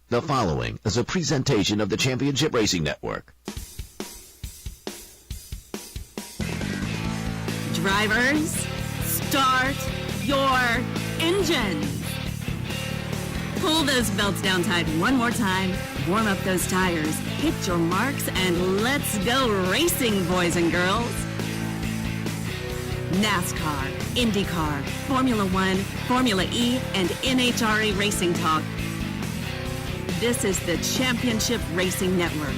The following is a presentation of the Championship Racing Network. Drivers, start your engines. Pull those belts down tight one more time, warm up those tires, hit your marks, and let's go racing, boys and girls. NASCAR, Indycar, Formula 1, FormulaE, and NHRA Racing Talk. This is the Championship Racing Network.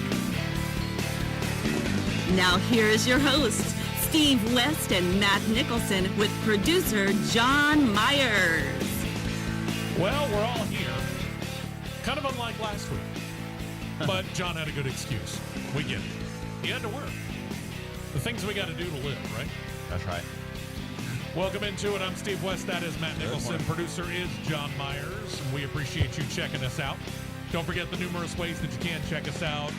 Now here is your hosts, Steve West and Matt Nicholson, with producer John Myers. Well, we're all here. Kind of unlike last week. But John had a good excuse. We get it. He had to work. The things we got to do to live, right? That's right. Welcome into it. I'm Steve West. That is Matt Nicholson. Producer is John Myers. We appreciate you checking us out. Don't forget the numerous ways that you can check us out.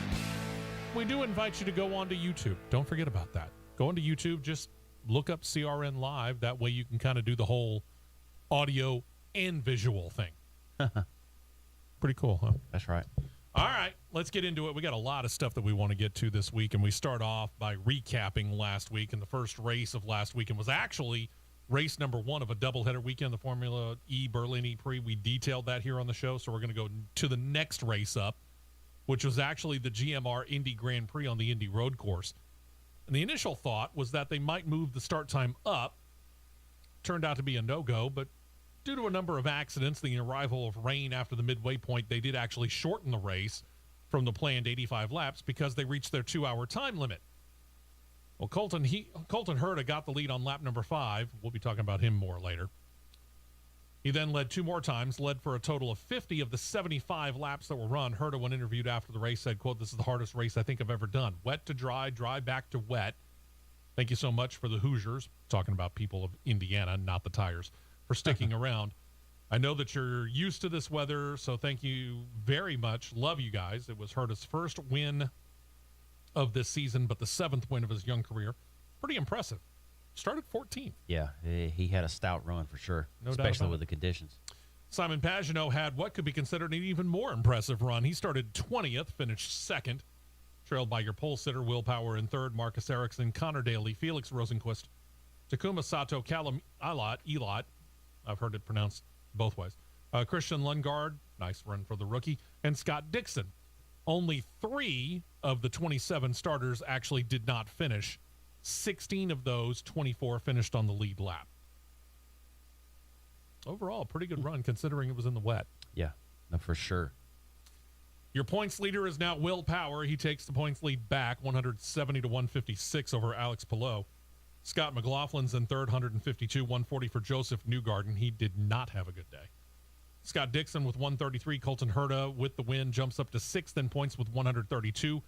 We do invite you to go onto YouTube. Don't forget about that. Go onto YouTube. Just look up CRN Live. That way you can kind of do the whole audio and visual thing. Pretty cool, huh? That's right. All right, let's get into it. We got a lot of stuff that we want to get to this week, and we start off by recapping last week. And the first race of last weekend was actually race number one of a doubleheader weekend, the Formula E Berlin E-Prix. We detailed that here on the show, so we're going to go to the next race up, which was actually the GMR Indy Grand Prix on the Indy Road Course. And the initial thought was that they might move the start time up. Turned out to be a no-go, but due to a number of accidents, the arrival of rain after the midway point, they did actually shorten the race from the planned 85 laps because they reached their 2-hour time limit. Well, Colton Herta got the lead on lap number 5. We'll be talking about him more later. He then led 2 more times, led for a total of 50 of the 75 laps that were run. Herta, when interviewed after the race, said, quote, "This is the hardest race I think I've ever done. Wet to dry, dry back to wet. Thank you so much for the Hoosiers," talking about people of Indiana, not the tires, "for sticking around. I know that you're used to this weather, so thank you very much. Love you guys." It was Herta's first win of this season, but the 7th win of his young career. Pretty impressive. Started 14th. Yeah, he had a stout run for sure, No doubt especially about with the conditions. Simon Pagenaud had what could be considered an even more impressive run. He started 20th, finished 2nd, trailed by your pole sitter, Will Power in 3rd, Marcus Ericsson, Connor Daly, Felix Rosenquist, Takuma Sato, Callum Elot, I've heard it pronounced both ways, Christian Lundgaard, nice run for the rookie, and Scott Dixon. Only 3 of the 27 starters actually did not finish. 16 of those 24 finished on the lead lap. Overall, pretty good run considering it was in the wet. Yeah, no, for sure. Your points leader is now Will Power. He takes the points lead back, 170 to 156 over Alex Palou. Scott McLaughlin's in 3rd, 152, 140 for Joseph Newgarden. He did not have a good day. Scott Dixon with 133. Colton Herta with the win jumps up to 6th in points with 132.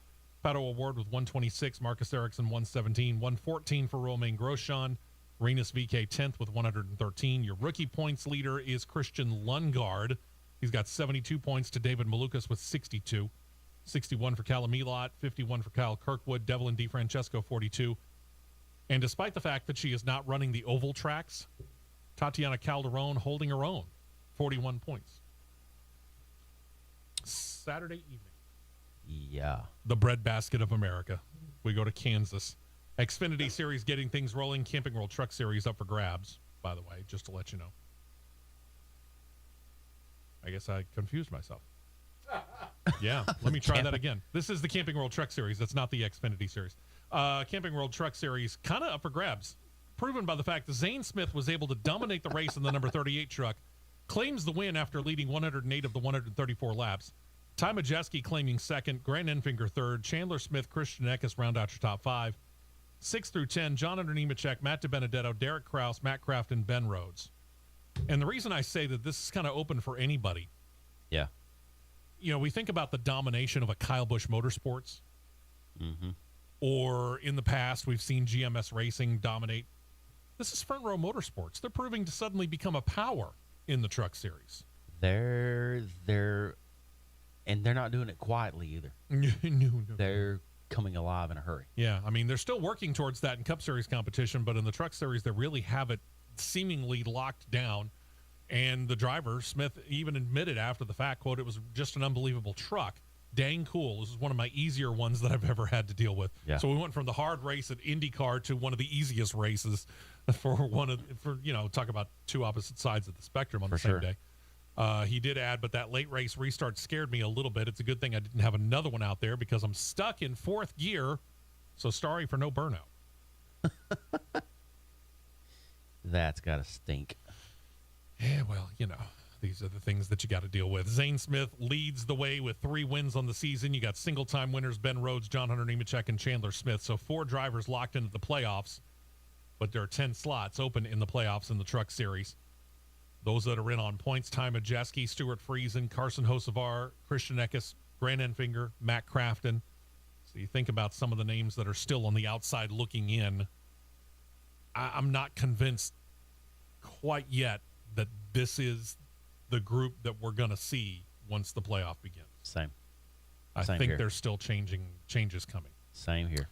Pato Award with 126. Marcus Ericsson 117. 114 for Romain Grosjean. Renus VK 10th with 113. Your rookie points leader is Christian Lundgaard. He's got 72 points to David Malukas with 62. 61 for Callum Elot. 51 for Kyle Kirkwood. Devlin DeFrancesco 42. And despite the fact that she is not running the oval tracks, Tatiana Calderon holding her own. 41 points. Saturday evening. Yeah. The breadbasket of America. We go to Kansas. Xfinity Series getting things rolling. Camping World Truck Series up for grabs, by the way, just to let you know. I guess I confused myself. Yeah, let me try that again. This is the Camping World Truck Series. That's not the Xfinity Series. Camping World Truck Series kind of up for grabs. Proven by the fact that Zane Smith was able to dominate the race in the number 38 truck. Claims the win after leading 108 of the 134 laps. Ty Majeski claiming 2nd, Grant Enfinger 3rd, Chandler Smith, Christian Eckes round out your top 5. 6 through 10, John Hunter Nemechek, Matt DiBenedetto, Derek Kraus, Matt Kraft, and Ben Rhodes. And the reason I say that this is kind of open for anybody. Yeah. You know, we think about the domination of a Kyle Busch Motorsports. Mm-hmm. Or in the past, we've seen GMS Racing dominate. This is Front Row Motorsports. They're proving to suddenly become a power in the truck series. And they're not doing it quietly either. No. They're coming alive in a hurry. Yeah, I mean, they're still working towards that in Cup Series competition, but in the truck series, they really have it seemingly locked down. And the driver, Smith, even admitted after the fact, quote, "It was just an unbelievable truck. Dang cool. This is one of my easier ones that I've ever had to deal with." Yeah. So we went from the hard race at IndyCar to one of the easiest races for talk about two opposite sides of the spectrum on the same day. He did add, but that late race restart scared me a little bit. It's a good thing I didn't have another one out there because I'm stuck in fourth gear. So sorry for no burnout. That's got to stink. Yeah, well, these are the things that you got to deal with. Zane Smith leads the way with 3 wins on the season. You got single-time winners Ben Rhodes, John Hunter Nemechek, and Chandler Smith. So 4 drivers locked into the playoffs, but there are 10 slots open in the playoffs in the Truck Series. Those that are in on points: Ty Majeski, Stuart Friesen, Carson Hocevar, Christian Eckes, Grant Enfinger, Matt Crafton. So you think about some of the names that are still on the outside looking in. I'm not convinced quite yet that this is the group that we're going to see once the playoff begins. Same I think here. there's still changes coming. Same here.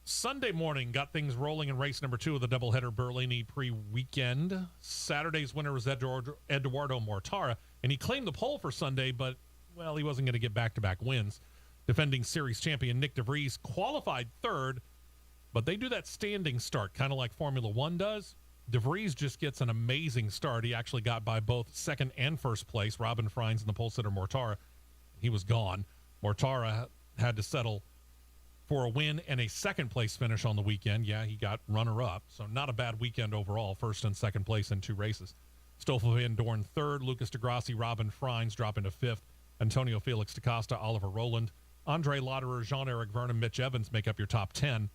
Sunday morning got things rolling in race number 2 of the doubleheader Berlini pre-weekend. Saturday's winner was Eduardo Mortara, and he claimed the pole for Sunday, but, well, he wasn't going to get back-to-back wins. Defending series champion Nick DeVries qualified 3rd, but they do that standing start, kind of like Formula 1 does. DeVries just gets an amazing start. He actually got by both 2nd and 1st place, Robin Freins and the pole sitter Mortara. He was gone. Mortara had to settle for a win and a 2nd-place finish on the weekend. Yeah, he got runner-up, so not a bad weekend overall, 1st and 2nd place in 2 races. Stoffel Van Dorn 3rd, Lucas DeGrassi, Robin Freins drop into 5th, Antonio Felix DaCosta, Oliver Rowland, Andre Lauderer, Jean-Eric Vernon, Mitch Evans make up your top 10.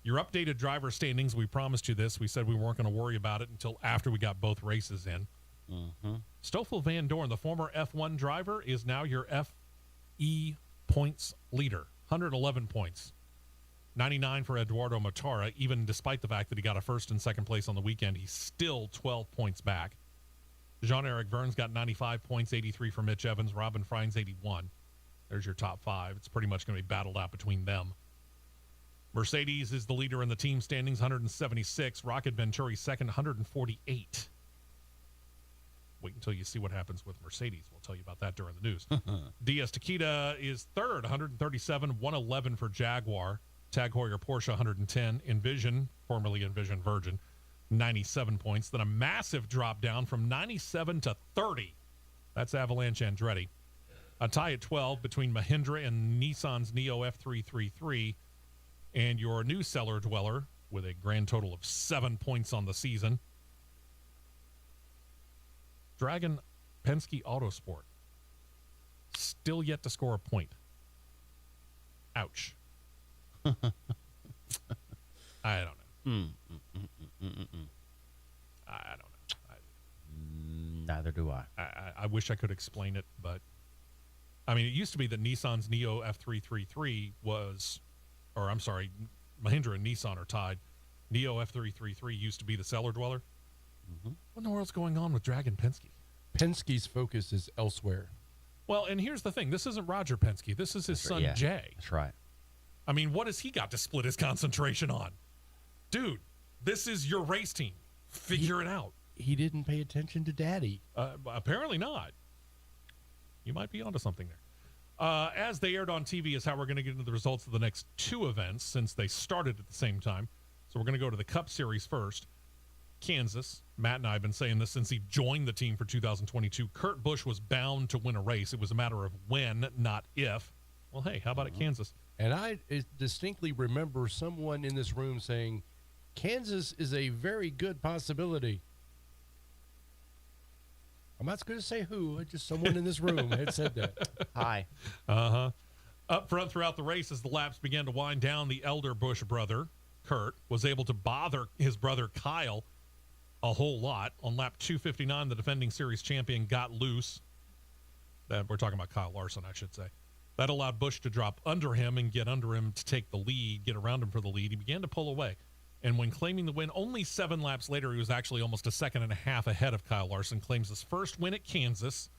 Your updated driver standings, we promised you this. We said we weren't going to worry about it until after we got both races in. Mm-hmm. Stoffel Van Dorn, the former F1 driver, is now your FE points leader. 111 points. 99 for Eduardo Mortara. Even despite the fact that he got a 1st and 2nd place on the weekend, he's still 12 points back. Jean-Eric Verne's got 95 points, 83 for Mitch Evans. Robin Freins, 81. There's your top 5. It's pretty much going to be battled out between them. Mercedes is the leader in the team standings, 176. Rocket Venturi 2nd, 148. Wait until you see what happens with Mercedes. We'll tell you about that during the news. Diaz Tequita is 3rd, 137, 111 for Jaguar. Tag Heuer Porsche, 110. Envision, formerly Envision Virgin, 97 points. Then a massive drop down from 97 to 30. That's Avalanche Andretti. A tie at 12 between Mahindra and Nissan's Neo F333. And your new cellar dweller with a grand total of 7 points on the season, Dragon Penske Autosport. Still yet to score a point. Ouch. I don't know. I don't know. Neither do I. I wish I could explain it, but I mean, it used to be that Nissan's Neo F333 was, or I'm sorry, Mahindra and Nissan are tied. Neo F333 used to be the cellar dweller. Mm-hmm. What in the world's going on with Dragon Penske? Penske's focus is elsewhere. Well, and here's the thing. This isn't Roger Penske. This is his son, Yeah, Jay. That's right. I mean, what has he got to split his concentration on? Dude, this is your race team. Figure it out. He didn't pay attention to Daddy. Apparently not. You might be onto something there. As they aired on TV is how we're going to get into the results of the next 2 events since they started at the same time. So we're going to go to the Cup Series first. Kansas. Matt and I have been saying this since he joined the team for 2022. Kurt Busch was bound to win a race. It was a matter of when, not if. Well, hey, how about at Kansas? And I distinctly remember someone in this room saying, Kansas is a very good possibility. I'm not going to say who, just someone in this room had said that. Hi. Up front throughout the race as the laps began to wind down, the elder Busch brother, Kurt, was able to bother his brother Kyle a whole lot. On lap 259, the defending series champion got loose. We're talking about Kyle Larson, I should say. That allowed Busch to drop under him and get under him to take the lead, get around him for the lead. He began to pull away. And when claiming the win, only 7 laps later, he was actually almost a second and a half ahead of Kyle Larson. Claims his first win at Kansas,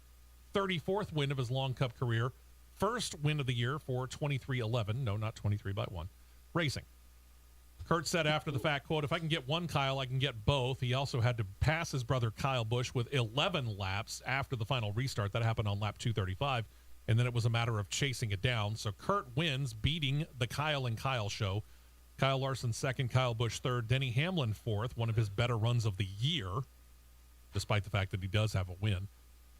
34th win of his long Cup career, first win of the year for 23-11. No, not 23 by 1. Racing. Kurt said after the fact, quote, "If I can get one Kyle, I can get both." He also had to pass his brother Kyle Busch with 11 laps after the final restart. That happened on lap 235, and then it was a matter of chasing it down. So Kurt wins, beating the Kyle and Kyle show. Kyle Larson second, Kyle Busch third, Denny Hamlin fourth, one of his better runs of the year, despite the fact that he does have a win.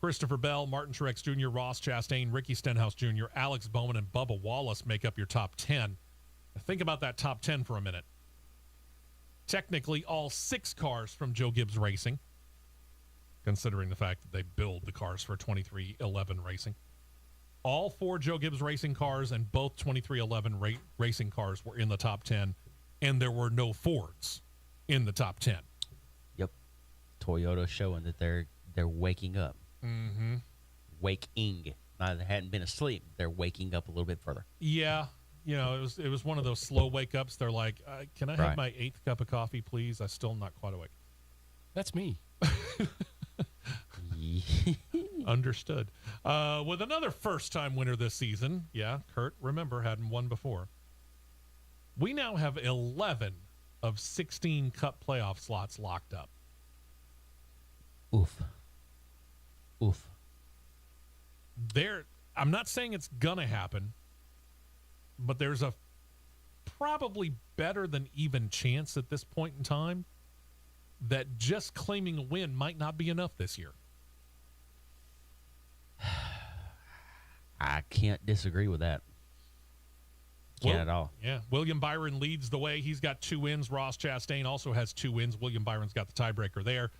Christopher Bell, Martin Truex Jr., Ross Chastain, Ricky Stenhouse Jr., Alex Bowman, and Bubba Wallace make up your top 10. Now think about that top 10 for a minute. Technically, all 6 cars from Joe Gibbs Racing, considering the fact that they build the cars for 2311 Racing. All 4 Joe Gibbs Racing cars and both 2311 racing cars were in the top 10, and there were no Fords in the top 10. Yep. Toyota showing that they're waking up. Mm-hmm. Waking. Not they hadn't been asleep. They're waking up a little bit further. Yeah. You know, it was one of those slow wake ups. They're like, can I have my 8th cup of coffee, please? I'm still not quite awake. That's me. Understood. With another first-time winner this season. Yeah, Kurt, remember, hadn't won before. We now have 11 of 16 Cup playoff slots locked up. Oof. Oof. I'm not saying it's going to happen, but there's a probably better than even chance at this point in time that just claiming a win might not be enough this year. I can't disagree with that. Can't at all. Yeah. William Byron leads the way. He's got 2 wins. Ross Chastain also has 2 wins. William Byron's got the tiebreaker there.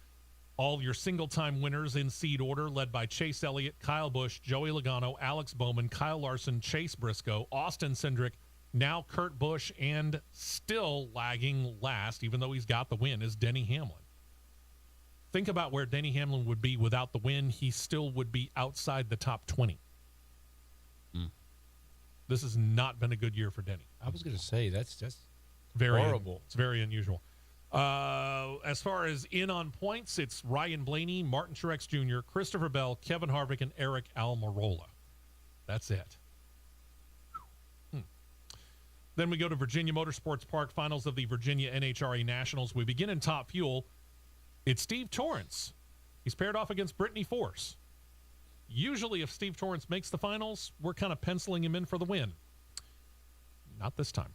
All your single-time winners in seed order, led by Chase Elliott, Kyle Busch, Joey Logano, Alex Bowman, Kyle Larson, Chase Briscoe, Austin Cindric, now Kurt Busch, and still lagging last, even though he's got the win, is Denny Hamlin. Think about where Denny Hamlin would be without the win. He still would be outside the top 20. This has not been a good year for Denny. I was going to say, that's Very horrible. It's very unusual. As far as in on points, it's Ryan Blaney, Martin Truex Jr., Christopher Bell, Kevin Harvick, and Eric Almirola. That's it. Then we go to Virginia Motorsports Park, finals of the Virginia NHRA Nationals. We begin in Top Fuel. It's Steve Torrence. He's paired off against Brittany Force. Usually if Steve Torrence makes the finals, we're kind of penciling him in for the win. Not this time.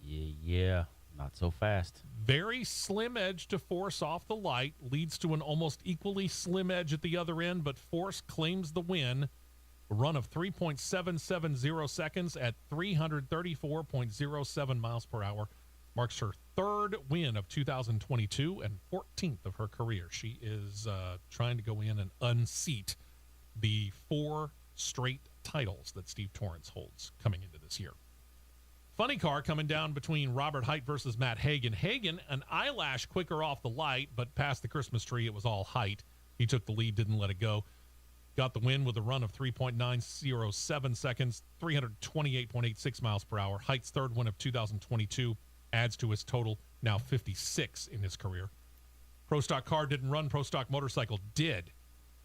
Yeah, not so fast. Very slim edge to Force off the light, leads to an almost equally slim edge at the other end, but Force claims the win. A run of 3.770 seconds at 334.07 miles per hour. Marks her 3rd win of 2022 and 14th of her career. She is trying to go in and unseat the 4 straight titles that Steve Torrence holds coming into this year. Funny car coming down between Robert Hight versus Matt Hagan. Hagan, an eyelash quicker off the light, but past the Christmas tree, it was all Hight. He took the lead, didn't let it go. Got the win with a run of 3.907 seconds, 328.86 miles per hour. Hight's 3rd win of 2022 adds to his total, now 56 in his career. Pro Stock car didn't run. Pro Stock motorcycle did.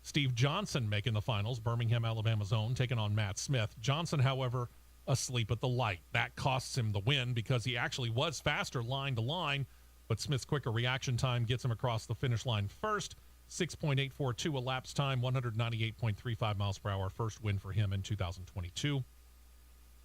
Steve Johnson making the finals, Birmingham, Alabama's own, taking on Matt Smith. Johnson, however, asleep at the light. That costs him the win because he actually was faster line to line, but Smith's quicker reaction time gets him across the finish line first. 6.842 elapsed time, 198.35 miles per hour. First win for him in 2022.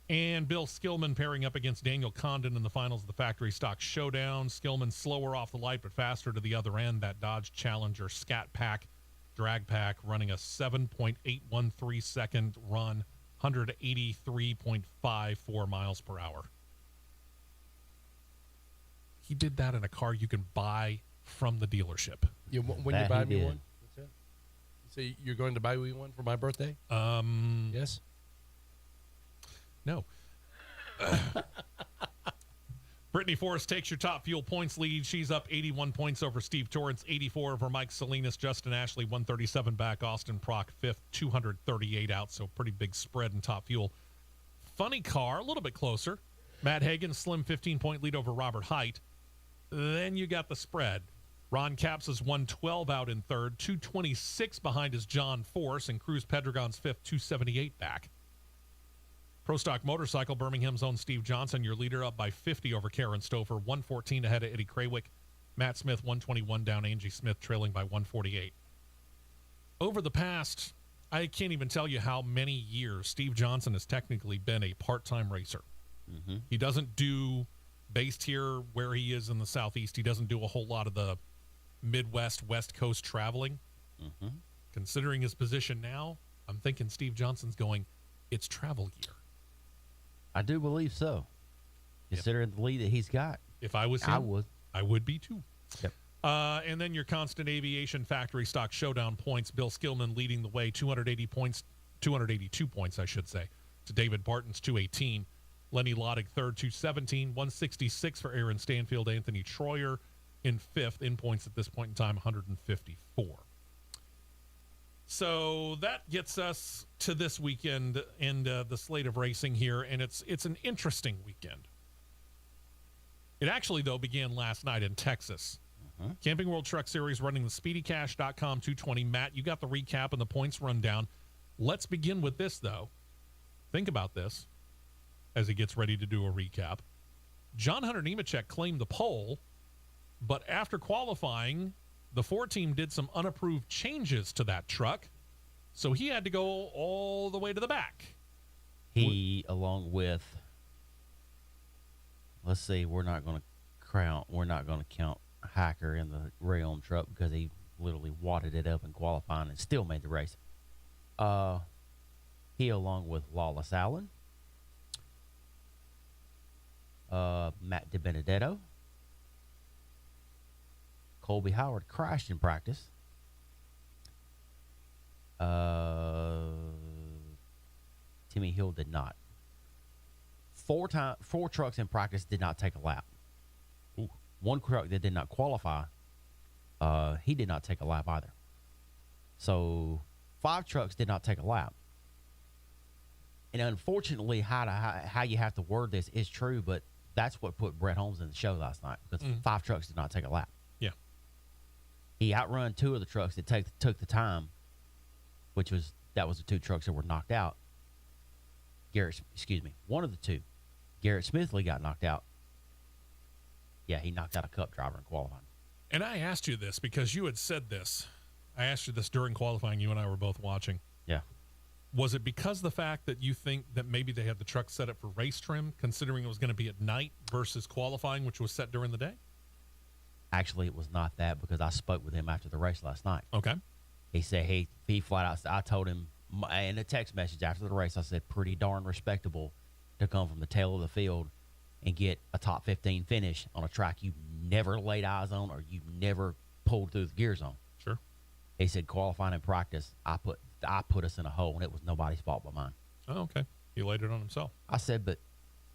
And Bill Skillman pairing up against Daniel Condon in the finals of the Factory Stock Showdown. Skillman slower off the light, but faster to the other end. That Dodge Challenger Scat Pack drag pack running a 7.813 second run, 183.54 miles per hour. He did that in a car you can buy from the dealership. When you That buy he me did. one? What's that? So you're going to buy me one for my birthday? Yes. No. Brittany Force takes your Top Fuel points lead. She's up 81 points over Steve Torrence, 84 over Mike Salinas, Justin Ashley, 137 back, Austin Prock, 5th, 238 out, so pretty big spread in Top Fuel. Funny car, a little bit closer. Matt Hagan, slim 15-point lead over Robert Hight. Then you got the spread. Ron Capps is 112 out in 3rd, 226 behind is John Force, and Cruz Pedregon's 5th, 278 back. Pro Stock Motorcycle, Birmingham's own Steve Johnson, your leader, up by 50 over Karen Stouffer, 114 ahead of Eddie Krawick. Matt Smith, 121 down Angie Smith, trailing by 148. Over the past, I can't even tell you how many years, Steve Johnson has technically been a part-time racer. Mm-hmm. He doesn't do, based here where he is in the Southeast, he doesn't do a whole lot of the Midwest, West Coast traveling. Mm-hmm. Considering his position now, I'm thinking Steve Johnson's going, it's travel year. I do believe so. Considering the lead that he's got. If I was him, I would. I would be too. Yep. And then your Constant Aviation Factory Stock Showdown points. Bill Skillman leading the way, 282 points, I should say, to David Barton's 218. Lenny Loddick third, 217. 166 for Aaron Stanfield. Anthony Troyer in fifth. In points at this point in time, 154. So that gets us to this weekend and the slate of racing here, and it's an interesting weekend. It actually, though, began last night in Texas. Uh-huh. Camping World Truck Series running the SpeedyCash.com 220. Matt, you got the recap and the points rundown. Let's begin with this, though. Think about this as he gets ready to do a recap. John Hunter Nemechek claimed the pole, but after qualifying, the Ford team did some unapproved changes to that truck, so he had to go all the way to the back. He, along with, let's see, we're not going to count Hacker in the Rayon truck because he literally wadded it up in qualifying and still made the race. He, along with Lawless Allen, Matt DiBenedetto, Colby Howard crashed in practice. Timmy Hill did not. Four trucks in practice did not take a lap. Ooh. One truck that did not qualify, he did not take a lap either. So 5 trucks did not take a lap. And unfortunately, how you have to word this is true, but that's what put Brett Holmes in the show last night because 5 trucks did not take a lap. Yeah. He outrun 2 of the trucks that took the time, that was the 2 trucks that were knocked out. One of the 2. Garrett Smithley got knocked out. Yeah, he knocked out a Cup driver in qualifying. And I asked you this because you had said this. I asked you this during qualifying. You and I were both watching. Yeah. Was it because of the fact that you think that maybe they had the truck set up for race trim, considering it was going to be at night versus qualifying, which was set during the day? Actually, it was not that because I spoke with him after the race last night. Okay. He said, he flat out, I told him in a text message after the race, I said, pretty darn respectable to come from the tail of the field and get a top 15 finish on a track you've never laid eyes on or you've never pulled through the gears on. Sure. He said, qualifying and practice, I put us in a hole, and it was nobody's fault but mine. Oh, okay. He laid it on himself. I said, but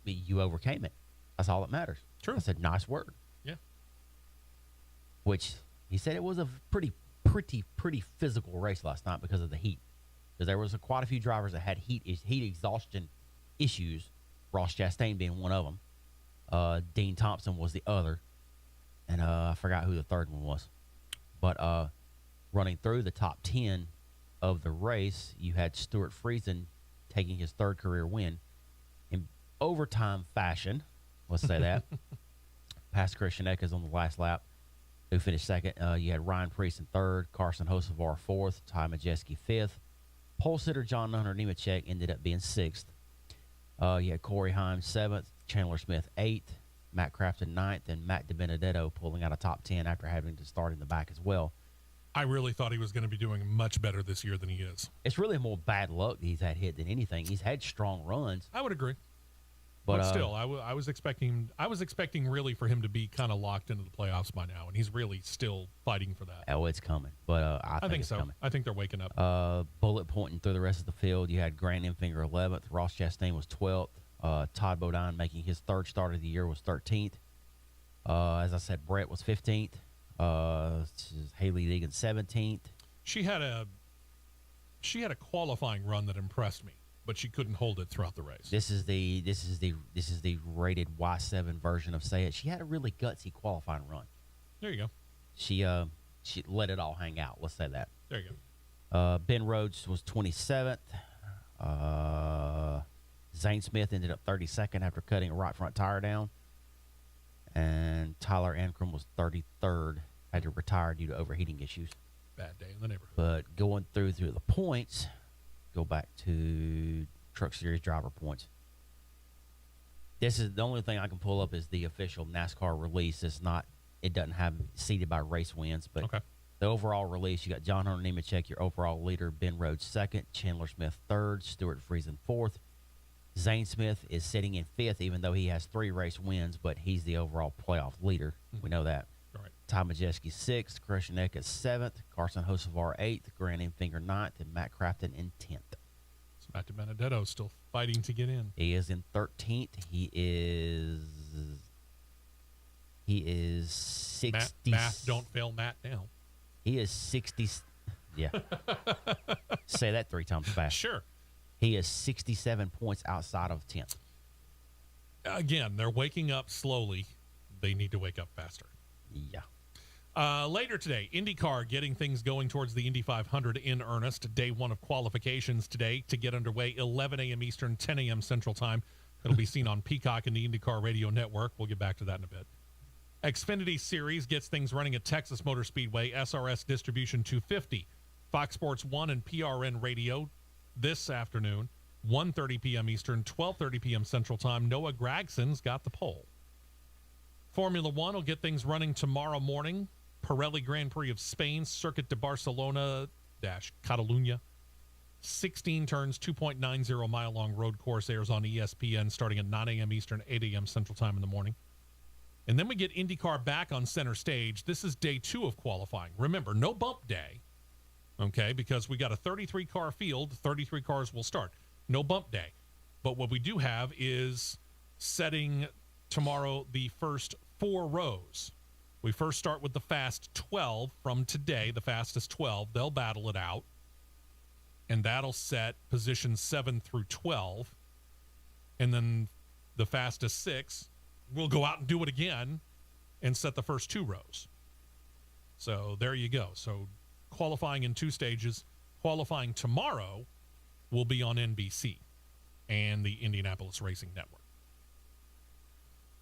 you overcame it. That's all that matters. True. I said, nice word. Yeah. Which he said it was a pretty physical race last night because of the heat. Because there was quite a few drivers that had heat exhaustion issues. Ross Chastain being one of them. Dean Thompson was the other. And I forgot who the third one was. But running through the top 10 of the race, you had Stuart Friesen taking his 3rd career win in overtime fashion. Let's say that. Past Christian Eckes on the last lap, who finished 2nd. You had Ryan Preece in 3rd, Carson Hocevar 4th, Ty Majeski 5th. Pole sitter John Hunter Nemechek ended up being 6th. You had Corey Himes 7th, Chandler Smith 8th, Matt Crafton 9th, and Matt DiBenedetto pulling out a top 10 after having to start in the back as well. I really thought he was going to be doing much better this year than he is. It's really more bad luck that he's had hit than anything. He's had strong runs. I would agree. But still, I was expecting really for him to be kind of locked into the playoffs by now, and he's really still fighting for that. Oh, it's coming. But I think it's so. coming. I think they're waking up. Bullet pointing through the rest of the field. You had Grant Enfinger 11th. Ross Chastain was 12th. Todd Bodine making his 3rd start of the year was 13th. As I said, Brett was 15th. Haley Deegan 17th. She had a qualifying run that impressed me, but she couldn't hold it throughout the race. This is the rated Y7 version of Say It. She had a really gutsy qualifying run. There you go. She let it all hang out. Let's say that. There you go. Ben Rhodes was 27th. Zane Smith ended up 32nd after cutting a right front tire down. And Tyler Ankrum was 33rd, had to retire due to overheating issues. Bad day in the neighborhood. But going through the points, go back to Truck Series driver points. This is the only thing I can pull up is the official NASCAR release. It doesn't have seeded by race wins, but Okay. the overall release, you got John Hunter Nemechek, your overall leader, Ben Rhodes second, Chandler Smith third, Stuart Friesen fourth. Zane Smith is sitting in fifth, even though he has 3 race wins, but he's the overall playoff leader. We know that. All right. Ty Majeski sixth, Christian Eck seventh, Carson Hocevar eighth, Grant Enfinger ninth, and Matt Crafton in 10th. So Matt DiBenedetto still fighting to get in. He is in 13th. He is 60. Math don't fail Matt now. He is 60. Yeah. Say that 3 times fast. Sure. He is 67 points outside of 10th. Again, they're waking up slowly. They need to wake up faster. Yeah. Later today, IndyCar getting things going towards the Indy 500 in earnest. Day 1 of qualifications today to get underway, 11 a.m. Eastern, 10 a.m. Central Time. It'll be seen on Peacock and the IndyCar Radio Network. We'll get back to that in a bit. Xfinity Series gets things running at Texas Motor Speedway, SRS Distribution 250. Fox Sports 1 and PRN Radio this afternoon, 1:30 p.m. Eastern, 12:30 p.m. Central Time. Noah Gragson's got the pole. Formula One will get things running tomorrow morning. Pirelli Grand Prix of Spain, Circuit de Barcelona-Catalunya. 16 turns, 2.90 mile long road course airs on ESPN starting at 9 a.m. Eastern, 8 a.m. Central Time in the morning. And then we get IndyCar back on center stage. This is day 2 of qualifying. Remember, no bump day, okay, because we got a 33-car field. 33 cars will start. No bump day. But what we do have is setting tomorrow the first 4 rows. We first start with the fast 12 from today, the fastest 12. They'll battle it out. And that'll set positions 7 through 12. And then the fastest 6 will go out and do it again and set the first 2 rows. So there you go. So qualifying in 2 stages. Qualifying tomorrow will be on NBC and the Indianapolis Racing Network.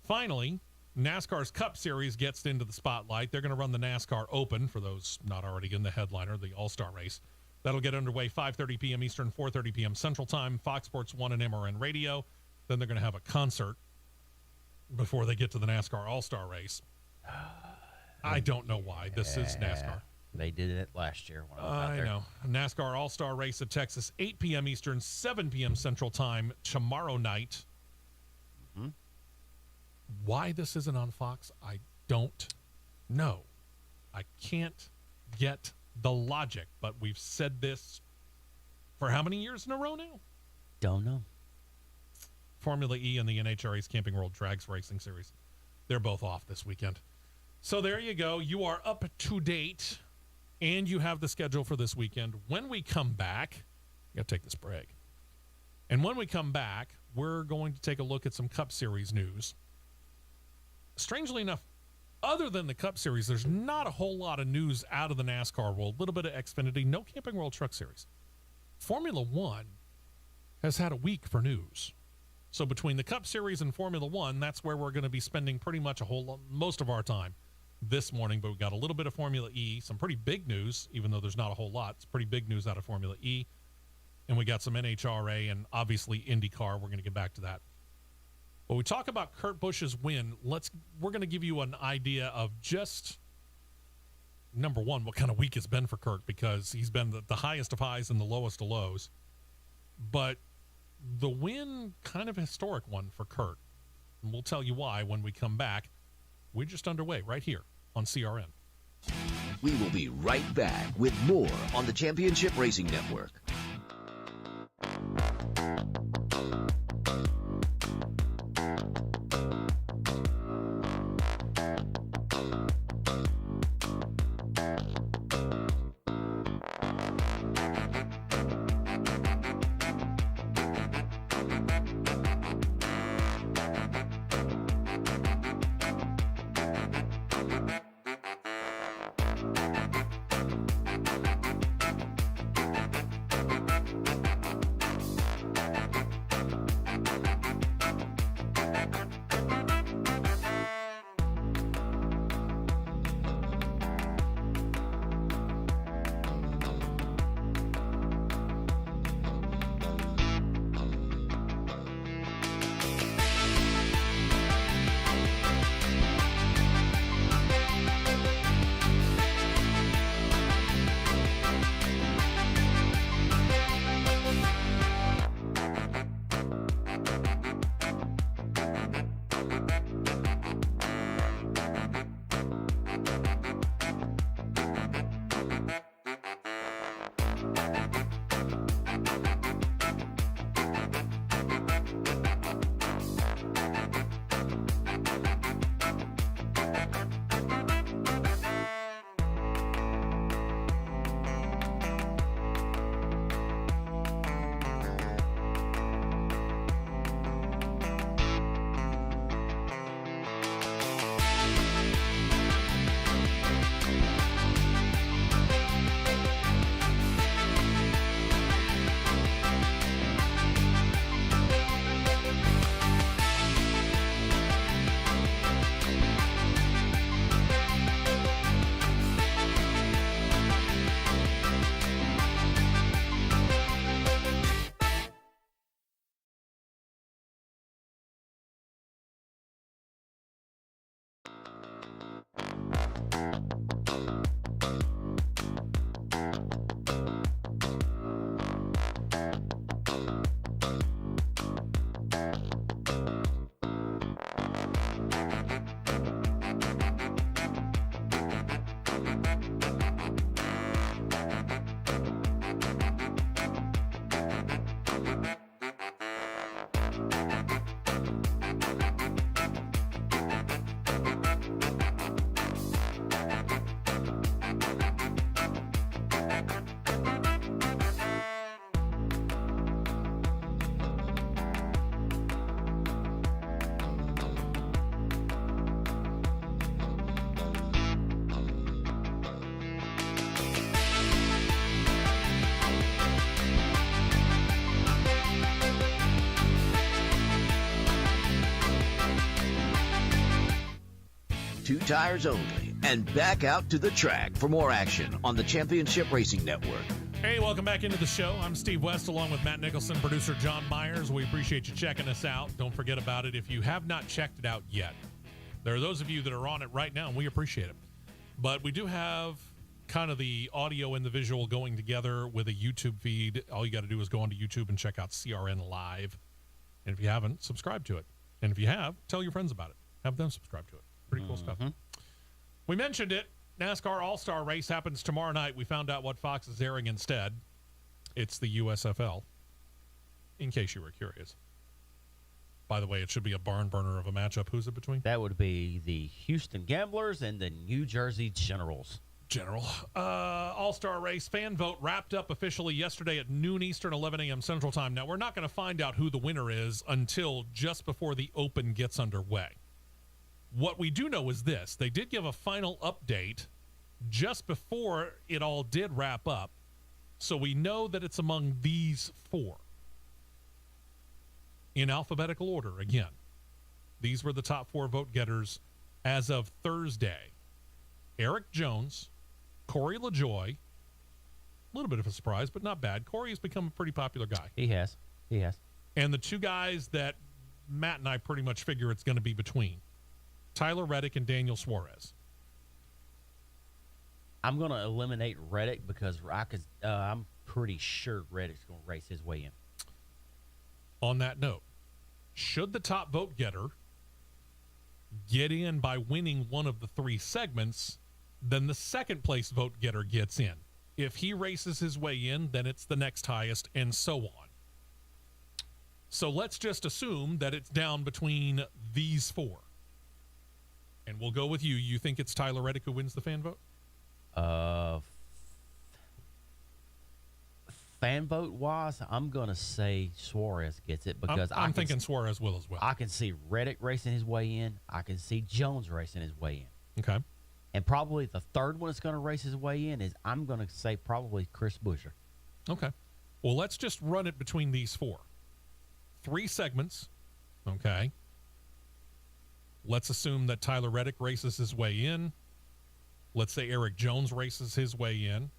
Finally, NASCAR's Cup Series gets into the spotlight. They're going to run the NASCAR Open, for those not already in the headliner, the All-Star race. That'll get underway 5:30 p.m. Eastern, 4:30 p.m. Central Time, Fox Sports 1 and MRN Radio. Then they're going to have a concert before they get to the NASCAR All-Star race. I don't know why. This is NASCAR. They did it last year when I was out there. I know. NASCAR All-Star race at Texas, 8 p.m. Eastern, 7 p.m. Central Time tomorrow night. Mm-hmm. Why this isn't on Fox, I don't know. I can't get the logic, but we've said this for how many years in a row now? Don't know. Formula E and the NHRA's Camping World Drags Racing Series. They're both off this weekend. So there you go. You are up to date, and you have the schedule for this weekend. When we come back, I got to take this break. And when we come back, we're going to take a look at some Cup Series news. Strangely enough, other than the Cup Series, there's not a whole lot of news out of the NASCAR world. A little bit of Xfinity, no Camping World Truck Series. Formula One has had a week for news. So between the Cup Series and Formula One, that's where we're going to be spending pretty much most of our time this morning. But we got a little bit of Formula E, some pretty big news, even though there's not a whole lot. It's pretty big news out of Formula E. And we got some NHRA and obviously IndyCar. We're going to get back to that. When we talk about Kurt Busch's win, we're going to give you an idea of just, number one, what kind of week it's been for Kurt, because he's been the highest of highs and the lowest of lows. But the win, kind of a historic one for Kurt. And we'll tell you why when we come back. We're just underway right here on CRN. We will be right back with more on the Championship Racing Network. 2 tires only, and back out to the track for more action on the Championship Racing Network. Hey, welcome back into the show. I'm Steve West along with Matt Nicholson, producer John Myers. We appreciate you checking us out. Don't forget about it if you have not checked it out yet. There are those of you that are on it right now, and we appreciate it. But we do have kind of the audio and the visual going together with a YouTube feed. All you got to do is go onto YouTube and check out CRN Live. And if you haven't, subscribe to it. And if you have, tell your friends about it. Have them subscribe to it. Pretty cool stuff. We mentioned it. NASCAR All-Star Race happens tomorrow night. We found out what Fox is airing instead. It's the USFL, in case you were curious. By the way, it should be a barn burner of a matchup. Who's it between? That would be the Houston Gamblers and the New Jersey Generals. All-Star Race fan vote wrapped up officially yesterday at noon Eastern, 11 a.m. Central Time. Now, we're not going to find out who the winner is until just before the Open gets underway. What we do know is this. They did give a final update just before it all did wrap up. So we know that it's among these 4. In alphabetical order, again. These were the top 4 vote getters as of Thursday. Eric Jones, Corey LaJoie, a little bit of a surprise, but not bad. Corey has become a pretty popular guy. He has. And the 2 guys that Matt and I pretty much figure it's going to be between, Tyler Reddick and Daniel Suarez. I'm going to eliminate Reddick because I'm pretty sure Reddick's going to race his way in. On that note, should the top vote getter get in by winning one of the 3 segments, then the second place vote getter gets in. If he races his way in, then it's the next highest, and so on. So let's just assume that it's down between these 4. And we'll go with you. You think it's Tyler Reddick who wins the fan vote? Fan vote wise, I'm going to say Suarez gets it because I'm thinking Suarez will as well. I can see Reddick racing his way in. I can see Jones racing his way in. Okay. And probably the third one that's going to race his way in is, I'm going to say, probably Chris Buescher. Okay. Well, let's just run it between these 4. 3 segments. Okay. Let's assume that Tyler Reddick races his way in. Let's say Eric Jones races his way in.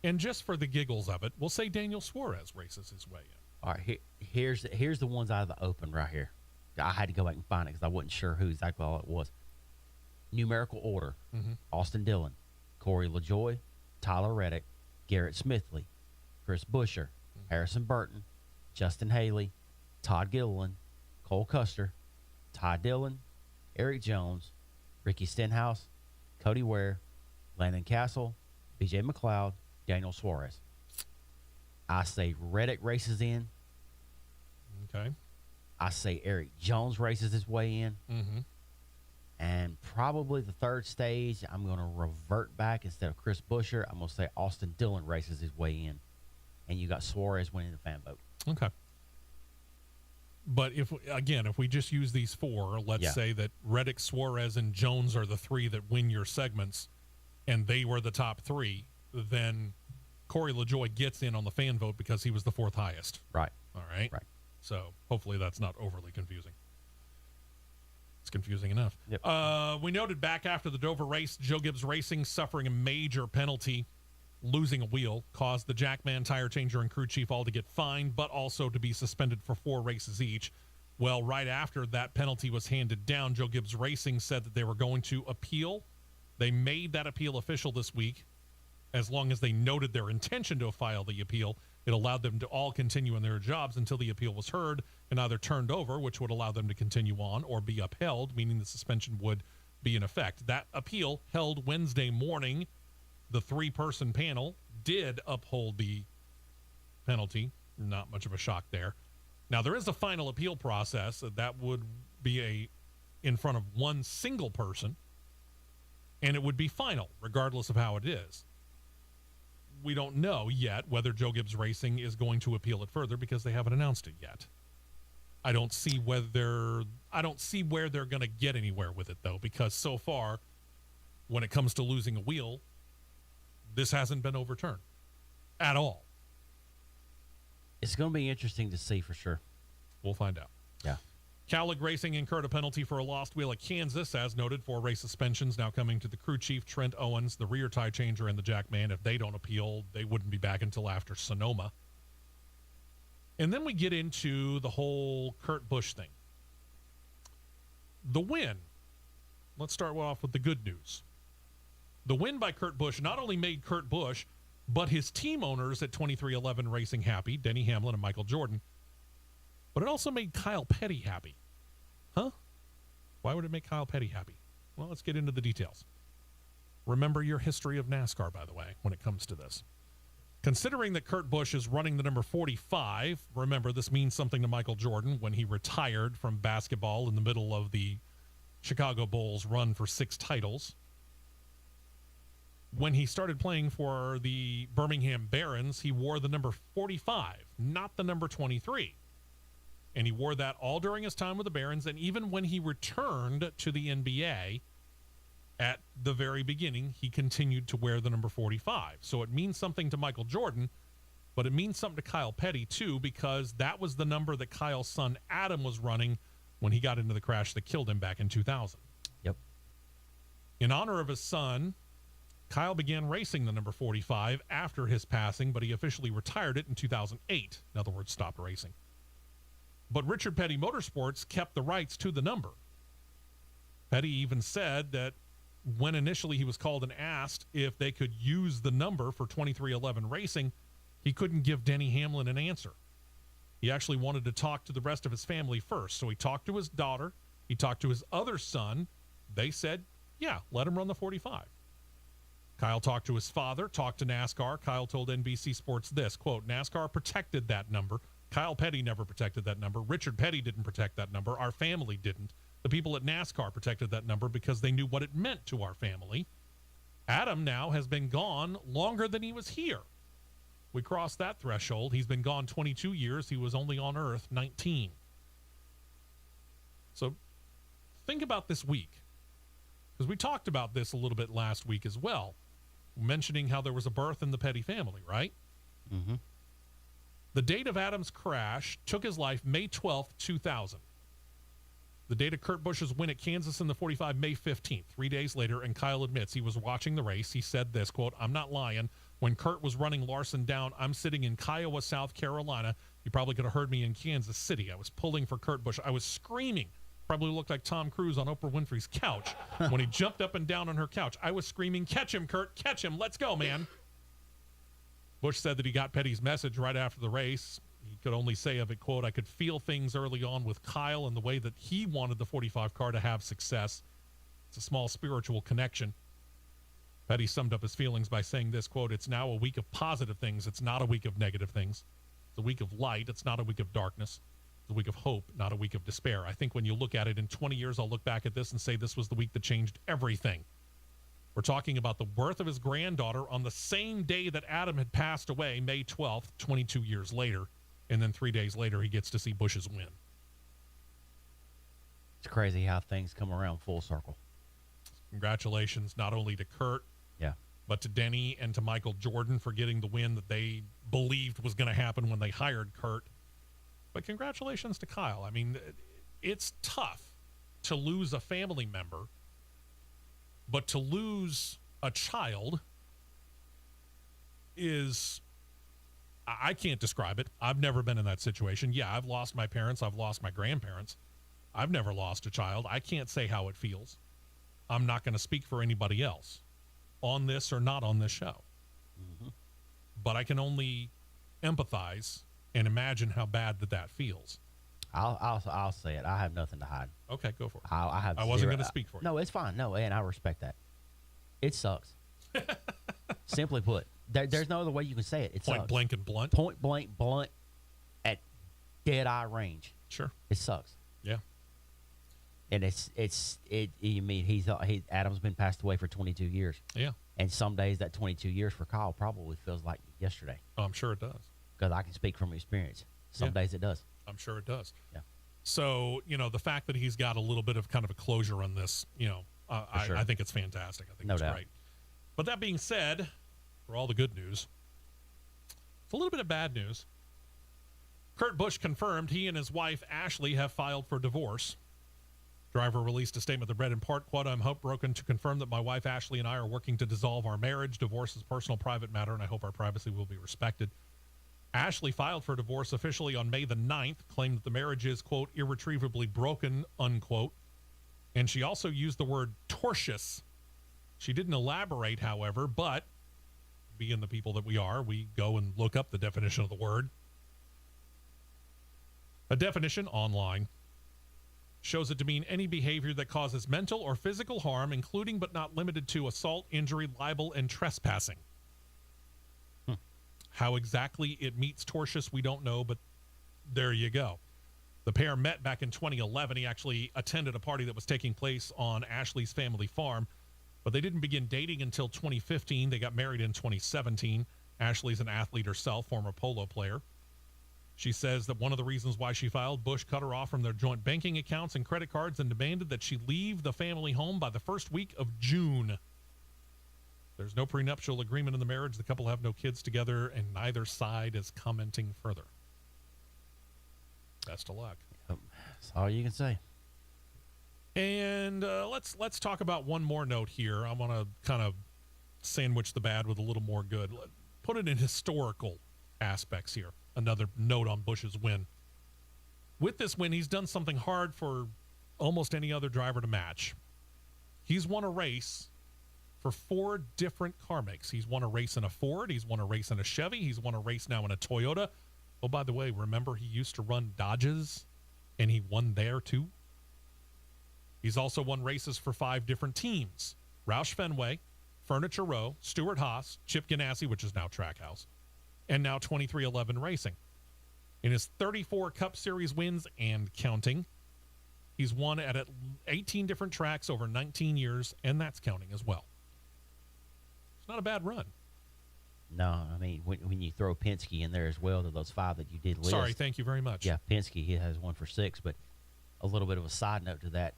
And just for the giggles of it, we'll say Daniel Suarez races his way in. All right, here's the ones out of the Open right here. I had to go back and find it because I wasn't sure who exactly all it was. Numerical order. Austin Dillon, Corey LaJoie, Tyler Reddick, Garrett Smithley, Chris Buescher, Harrison Burton, Justin Haley, Todd Gilliland, Cole Custer, Ty Dillon, Eric Jones, Ricky Stenhouse, Cody Ware, Landon Castle, BJ McLeod, Daniel Suarez. I say Reddick races in. Okay. I say Eric Jones races his way in. And probably the third stage, I'm going to revert back. Instead of Chris Buescher, I'm going to say Austin Dillon races his way in. And you got Suarez winning the fan vote. Okay. But if we just use these 4, let's say that Reddick, Suarez, and Jones are the 3 that win your segments, and they were the top 3, then Corey LaJoie gets in on the fan vote because he was the 4th highest. Right. All right. Right. So hopefully that's not overly confusing. It's confusing enough. Yep. We noted back after the Dover race, Joe Gibbs Racing suffering a major penalty. Losing a wheel caused the Jackman tire changer and crew chief all to get fined, but also to be suspended for 4 races each. Well, right after that penalty was handed down, Joe Gibbs Racing said that they were going to appeal. They made that appeal official this week. As long as they noted their intention to file the appeal, it allowed them to all continue in their jobs until the appeal was heard and either turned over, which would allow them to continue on, or be upheld, meaning the suspension would be in effect. That appeal held Wednesday morning. The 3-person panel did uphold the penalty. Not much of a shock there. Now, there is a final appeal process that would be in front of one single person, and it would be final, regardless of how it is. We don't know yet whether Joe Gibbs Racing is going to appeal it further because they haven't announced it yet. I don't see where they're going to get anywhere with it, though, because so far, when it comes to losing a wheel, this hasn't been overturned at all. It's going to be interesting to see for sure. We'll find out. Yeah. Cowlick Racing incurred a penalty for a lost wheel at Kansas. As noted, 4 race suspensions now coming to the crew chief, Trent Owens, the rear tie changer, and the jackman. If they don't appeal, they wouldn't be back until after Sonoma. And then we get into the whole Kurt Busch thing. The win. Let's start off with the good news. The win by Kurt Busch not only made Kurt Busch, but his team owners at 2311 Racing happy, Denny Hamlin and Michael Jordan, but it also made Kyle Petty happy. Huh? Why would it make Kyle Petty happy? Well, let's get into the details. Remember your history of NASCAR, by the way, when it comes to this. Considering that Kurt Busch is running the number 45, remember this means something to Michael Jordan when he retired from basketball in the middle of the Chicago Bulls run for 6 titles. When he started playing for the Birmingham Barons, he wore the number 45, not the number 23. And he wore that all during his time with the Barons, and even when he returned to the NBA at the very beginning, he continued to wear the number 45. So it means something to Michael Jordan, but it means something to Kyle Petty, too, because that was the number that Kyle's son Adam was running when he got into the crash that killed him back in 2000. Yep. In honor of his son, Kyle began racing the number 45 after his passing, but he officially retired it in 2008. In other words, stopped racing. But Richard Petty Motorsports kept the rights to the number. Petty even said that when initially he was called and asked if they could use the number for 2311 Racing, he couldn't give Denny Hamlin an answer. He actually wanted to talk to the rest of his family first. So he talked to his daughter. He talked to his other son. They said, yeah, let him run the 45. Kyle talked to his father, talked to NASCAR. Kyle told NBC Sports this, quote, NASCAR protected that number. Kyle Petty never protected that number. Richard Petty didn't protect that number. Our family didn't. The people at NASCAR protected that number because they knew what it meant to our family. Adam now has been gone longer than he was here. We crossed that threshold. He's been gone 22 years. He was only on Earth 19. So think about this week, because we talked about this a little bit last week as well, mentioning how there was a birth in the Petty family, right? Mm-hmm. The date of Adam's crash took his life May 12th, 2000. The date of Kurt Busch's win at Kansas in the 45, May 15th, 3 days later, and Kyle admits he was watching the race. He said this, quote, I'm not lying. When Kurt was running Larson down, I'm sitting in Kiowa, South Carolina. You probably could have heard me in Kansas City. I was pulling for Kurt Busch. I was screaming. Probably looked like Tom Cruise on Oprah Winfrey's couch when he jumped up and down on her couch. I was screaming, catch him, Kurt, catch him. Let's go, man. Busch said that he got Petty's message right after the race. He could only say of it, quote, I could feel things early on with Kyle and the way that he wanted the 45 car to have success. It's a small spiritual connection. Petty summed up his feelings by saying this, quote, it's now a week of positive things. It's not a week of negative things. It's a week of light. It's not a week of darkness. It's a week of hope, not a week of despair. I think when you look at it in 20 years, I'll look back at this and say this was the week that changed everything. We're talking about the birth of his granddaughter on the same day that Adam had passed away, May 12th, 22 years later. And then 3 days later, he gets to see Busch's win. It's crazy how things come around full circle. Congratulations, not only to Kurt, Yeah. but to Denny and to Michael Jordan for getting the win that they believed was going to happen when they hired Kurt. But congratulations to Kyle. I mean, it's tough to lose a family member, but to lose a child is, I can't describe it. I've never been in that situation. Yeah, I've lost my parents. I've lost my grandparents. I've never lost a child. I can't say how it feels. I'm not going to speak for anybody else on this or not on this show. Mm-hmm. But I can only empathize and imagine how bad that feels. I'll say it. I have nothing to hide. Okay, go for it. I wasn't going to speak for you. No, it's fine. No, and I respect that. It sucks. Simply put, there's no other way you can say it. It Point sucks. blank and blunt. Point blank blunt at dead eye range. Sure. It sucks. Yeah. And you mean Adam's been passed away for 22 years. Yeah. And some days that 22 years for Kyle probably feels like yesterday. Oh, I'm sure it does. Because I can speak from experience. Some days it does. I'm sure it does. Yeah. So, the fact that he's got a little bit of kind of a closure on this, sure. I think it's fantastic. I think No it's doubt. great. But that being said, for all the good news, it's a little bit of bad news. Kurt Busch confirmed he and his wife, Ashley, have filed for divorce. Driver released a statement that read, in part, quote, "I'm heartbroken to confirm that my wife, Ashley, and I are working to dissolve our marriage. Divorce is a personal, private matter, and I hope our privacy will be respected." Ashley filed for divorce officially on May the 9th, claimed that the marriage is, quote, "irretrievably broken," unquote. And she also used the word tortious. She didn't elaborate, however, but being the people that we are, we go and look up the definition of the word. A definition online shows it to mean any behavior that causes mental or physical harm, including but not limited to assault, injury, libel, and trespassing. How exactly it meets tortious, we don't know, but there you go. The pair met back in 2011. He actually attended a party that was taking place on Ashley's family farm, but they didn't begin dating until 2015. They got married in 2017. Ashley's an athlete herself, former polo player. She says that one of the reasons why she filed, Busch cut her off from their joint banking accounts and credit cards and demanded that she leave the family home by the first week of June. There's no prenuptial agreement in the marriage. The couple have no kids together, and neither side is commenting further. Best of luck. That's all you can say. And let's talk about one more note here. I want to kind of sandwich the bad with a little more good. Put it in historical aspects here. Another note on Busch's win. With this win, he's done something hard for almost any other driver to match. He's won a race for 4 different car makes. He's won a race in a Ford. He's won a race in a Chevy. He's won a race now in a Toyota. Oh, by the way, remember he used to run Dodges, and he won there too? He's also won races for 5 different teams. Roush Fenway, Furniture Row, Stewart Haas, Chip Ganassi, which is now Trackhouse, and now 2311 Racing. In his 34 Cup Series wins and counting, he's won at 18 different tracks over 19 years, and that's counting as well. It's not a bad run. No, I mean, when you throw Penske in there as well to those 5 that you did list. Sorry, thank you very much. Yeah, Penske, he has 1 for 6, but a little bit of a side note to that.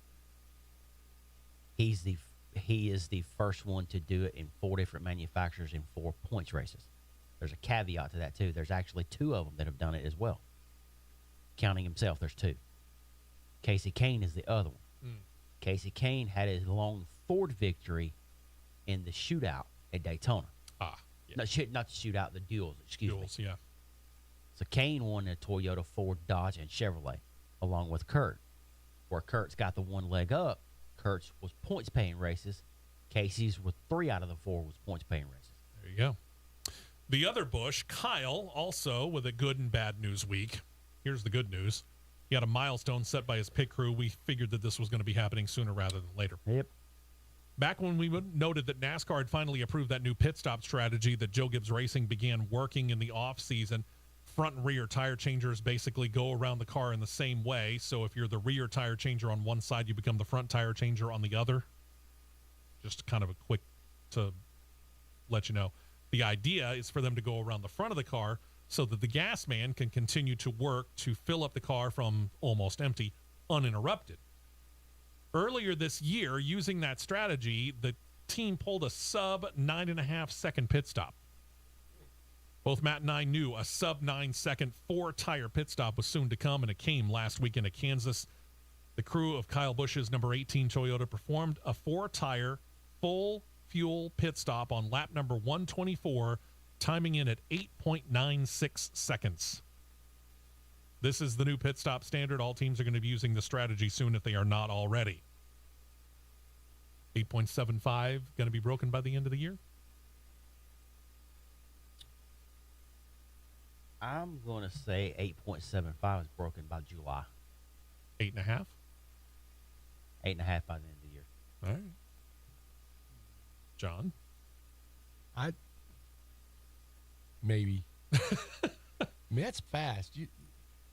He is the first one to do it in 4 different manufacturers in 4 points races. There's a caveat to that, too. There's actually 2 of them that have done it as well. Counting himself, there's 2. Casey Kane is the other one. Casey Kane had his lone Ford victory in the shootout at Daytona. Yeah. Not the shootout, the duels, excuse me. Yeah. So Kane won a Toyota, Ford, Dodge, and Chevrolet, along with Kurt. Where Kurt's got the 1 leg up, Kurt's was points-paying races. Casey's with 3 out of the 4 was points-paying races. There you go. The other Busch, Kyle, also with a good and bad news week. Here's the good news. He had a milestone set by his pit crew. We figured that this was going to be happening sooner rather than later. Yep. Back when we noted that NASCAR had finally approved that new pit stop strategy that Joe Gibbs Racing began working in the off-season, front and rear tire changers basically go around the car in the same way. So if you're the rear tire changer on one side, you become the front tire changer on the other. Just kind of a quick to let you know. The idea is for them to go around the front of the car so that the gas man can continue to work to fill up the car from almost empty, uninterrupted. Earlier this year, using that strategy, the team pulled a sub 9.5 second pit stop. Both Matt and I knew a sub 9 second 4-tire pit stop was soon to come, and it came last weekend at Kansas. The crew of Kyle Busch's number 18 Toyota performed a 4-tire full fuel pit stop on lap number 124, timing in at 8.96 seconds. This is the new pit stop standard. All teams are going to be using the strategy soon if they are not already. 8.75 going to be broken by the end of the year? I'm going to say 8.75 is broken by July. 8.5? 8.5 by the end of the year. All right. John? Maybe. I mean, that's fast.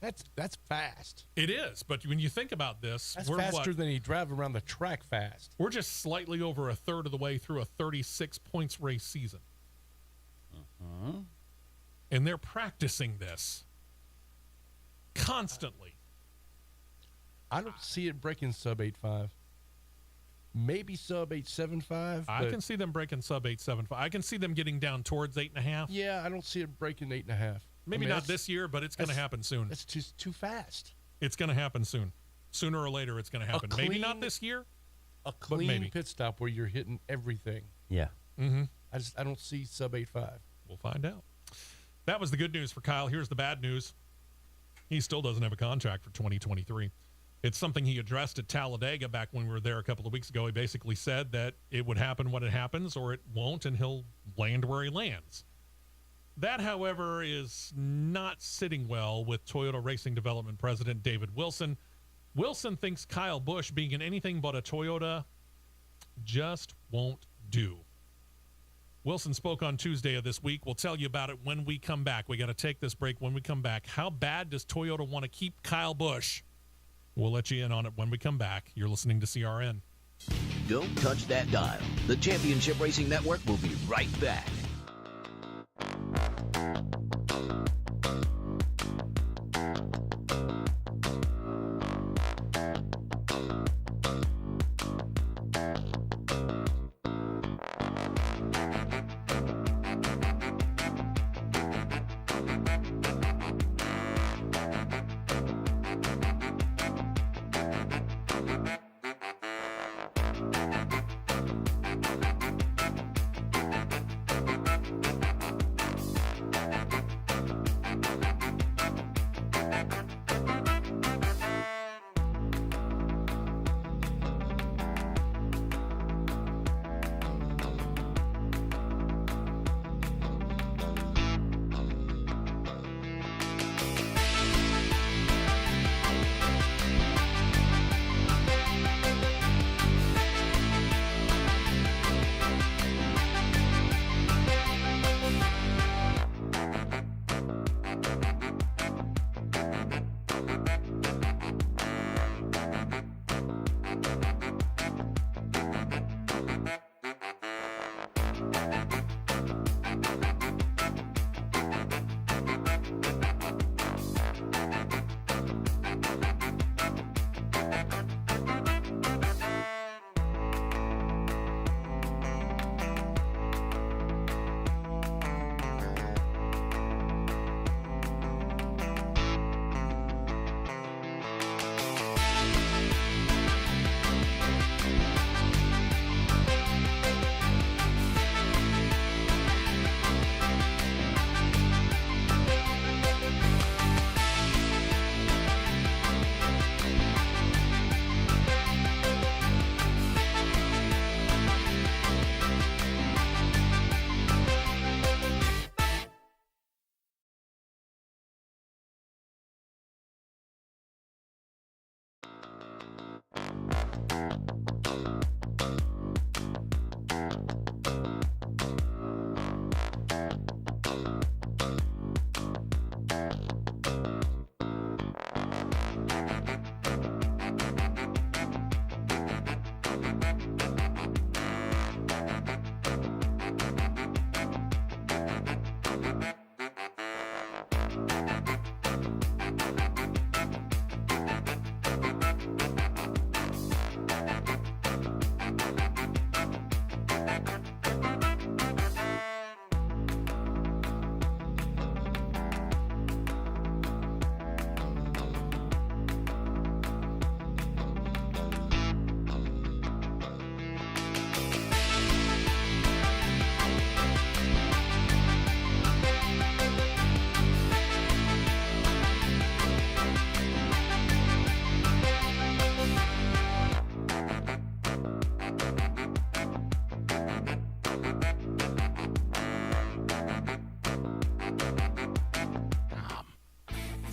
That's fast. It is, but when you think about this, That's we're faster than he drive around the track fast. We're just slightly over a third of the way through a 36 points race season. And they're practicing this constantly. I don't see it breaking sub 8.5. Maybe sub 8.75. I can see them breaking sub 8.75. I can see them getting down towards 8.5. Yeah, I don't see it breaking 8.5. Maybe not this year, but it's going to happen soon. That's just too fast. It's going to happen soon. Sooner or later, it's going to happen. Maybe not this year. A clean maybe. pit stop where you're hitting everything. Yeah. Mm-hmm. I don't see sub 8.5. We'll find out. That was the good news for Kyle. Here's the bad news. He still doesn't have a contract for 2023. It's something he addressed at Talladega back when we were there a couple of weeks ago. He basically said that it would happen when it happens or it won't, and he'll land where he lands. That, however, is not sitting well with Toyota Racing Development President David Wilson. Wilson thinks Kyle Busch being in anything but a Toyota just won't do. Wilson spoke on Tuesday of this week. We'll tell you about it when we come back. We got to take this break when we come back. How bad does Toyota want to keep Kyle Busch? We'll let you in on it when we come back. You're listening to CRN. Don't touch that dial. The Championship Racing Network will be right back.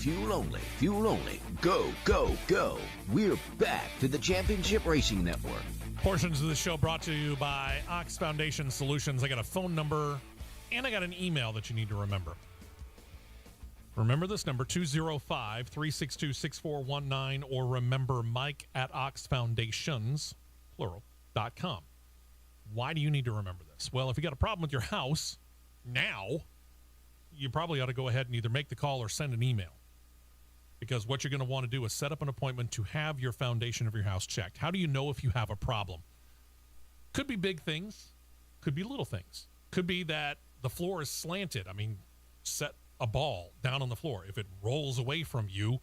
Fuel only, fuel only. Go, go, go. We're back to the Championship Racing Network. Portions of the show brought to you by Ox Foundation Solutions. I got a phone number and I got an email that you need to remember. Remember this number, 205-362-6419, or remember Mike at oxfoundations, plural.com. Why do you need to remember this? Well, if you got a problem with your house now, you probably ought to go ahead and either make the call or send an email. Because what you're going to want to do is set up an appointment to have your foundation of your house checked. How do you know if you have a problem? Could be big things. Could be little things. Could be that the floor is slanted. I mean, set a ball down on the floor. If it rolls away from you,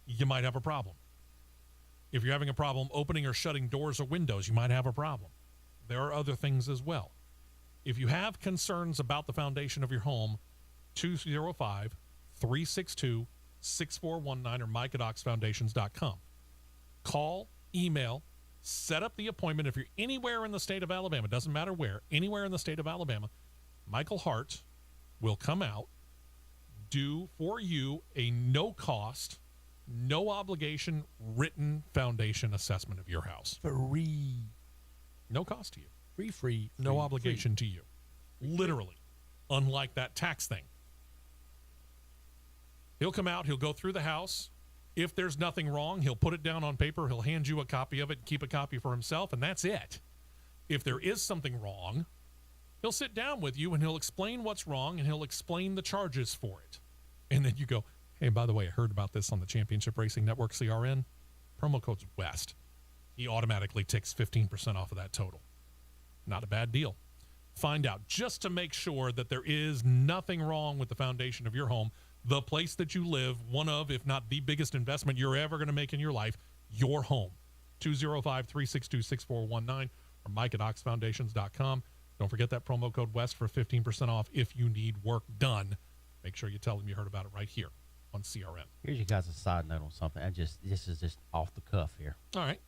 you might have a problem. If you're having a problem opening or shutting doors or windows, you might have a problem. There are other things as well. If you have concerns about the foundation of your home, 205-362-6419 or Mike at oxfoundations.com. Call, email, set up the appointment. If you're anywhere in the state of Alabama, doesn't matter where, anywhere in the state of Alabama, Michael Hart will come out, do for you a no-cost, no obligation written foundation assessment of your house. Free. No cost to you. Free. No obligation to you. Literally. Unlike that tax thing. He'll come out. He'll go through the house. If there's nothing wrong, he'll put it down on paper. He'll hand you a copy of it and keep a copy for himself, and that's it. If there is something wrong, he'll sit down with you and he'll explain what's wrong and he'll explain the charges for it. And then you go, hey, by the way, I heard about this on the Championship Racing Network, CRN. Promo code's WEST. He automatically ticks 15% off of that total. Not a bad deal. Find out just to make sure that there is nothing wrong with the foundation of your home, the place that you live, one of, if not the biggest investment you're ever going to make in your life, your home. 205-362-6419 or Mike at oxfoundations.com. Don't forget that promo code WEST for 15% off if you need work done. Make sure you tell them you heard about it right here on CRN. Here's you guys a side note on something. This is just off the cuff here. All right.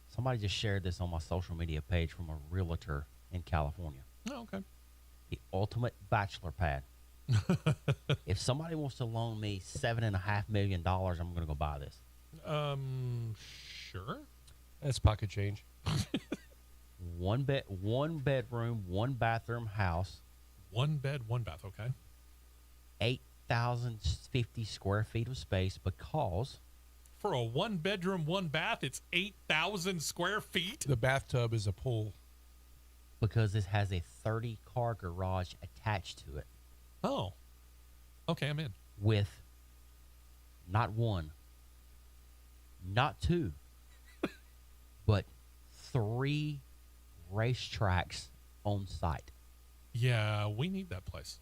Somebody just shared this on my social media page from a realtor in California. Oh, okay. The ultimate bachelor pad. If somebody wants to loan me $7.5 million, I'm going to go buy this. Sure. That's pocket change. One bedroom, one bathroom house. One bed, one bath. Okay. 8,050 square feet of space because For a one bedroom, one bath, it's 8,000 square feet. The bathtub is a pool. Because it has a 30-car garage attached to it. Oh. Okay, I'm in. With not one, not two, but 3 racetracks on site. Yeah, we need that place.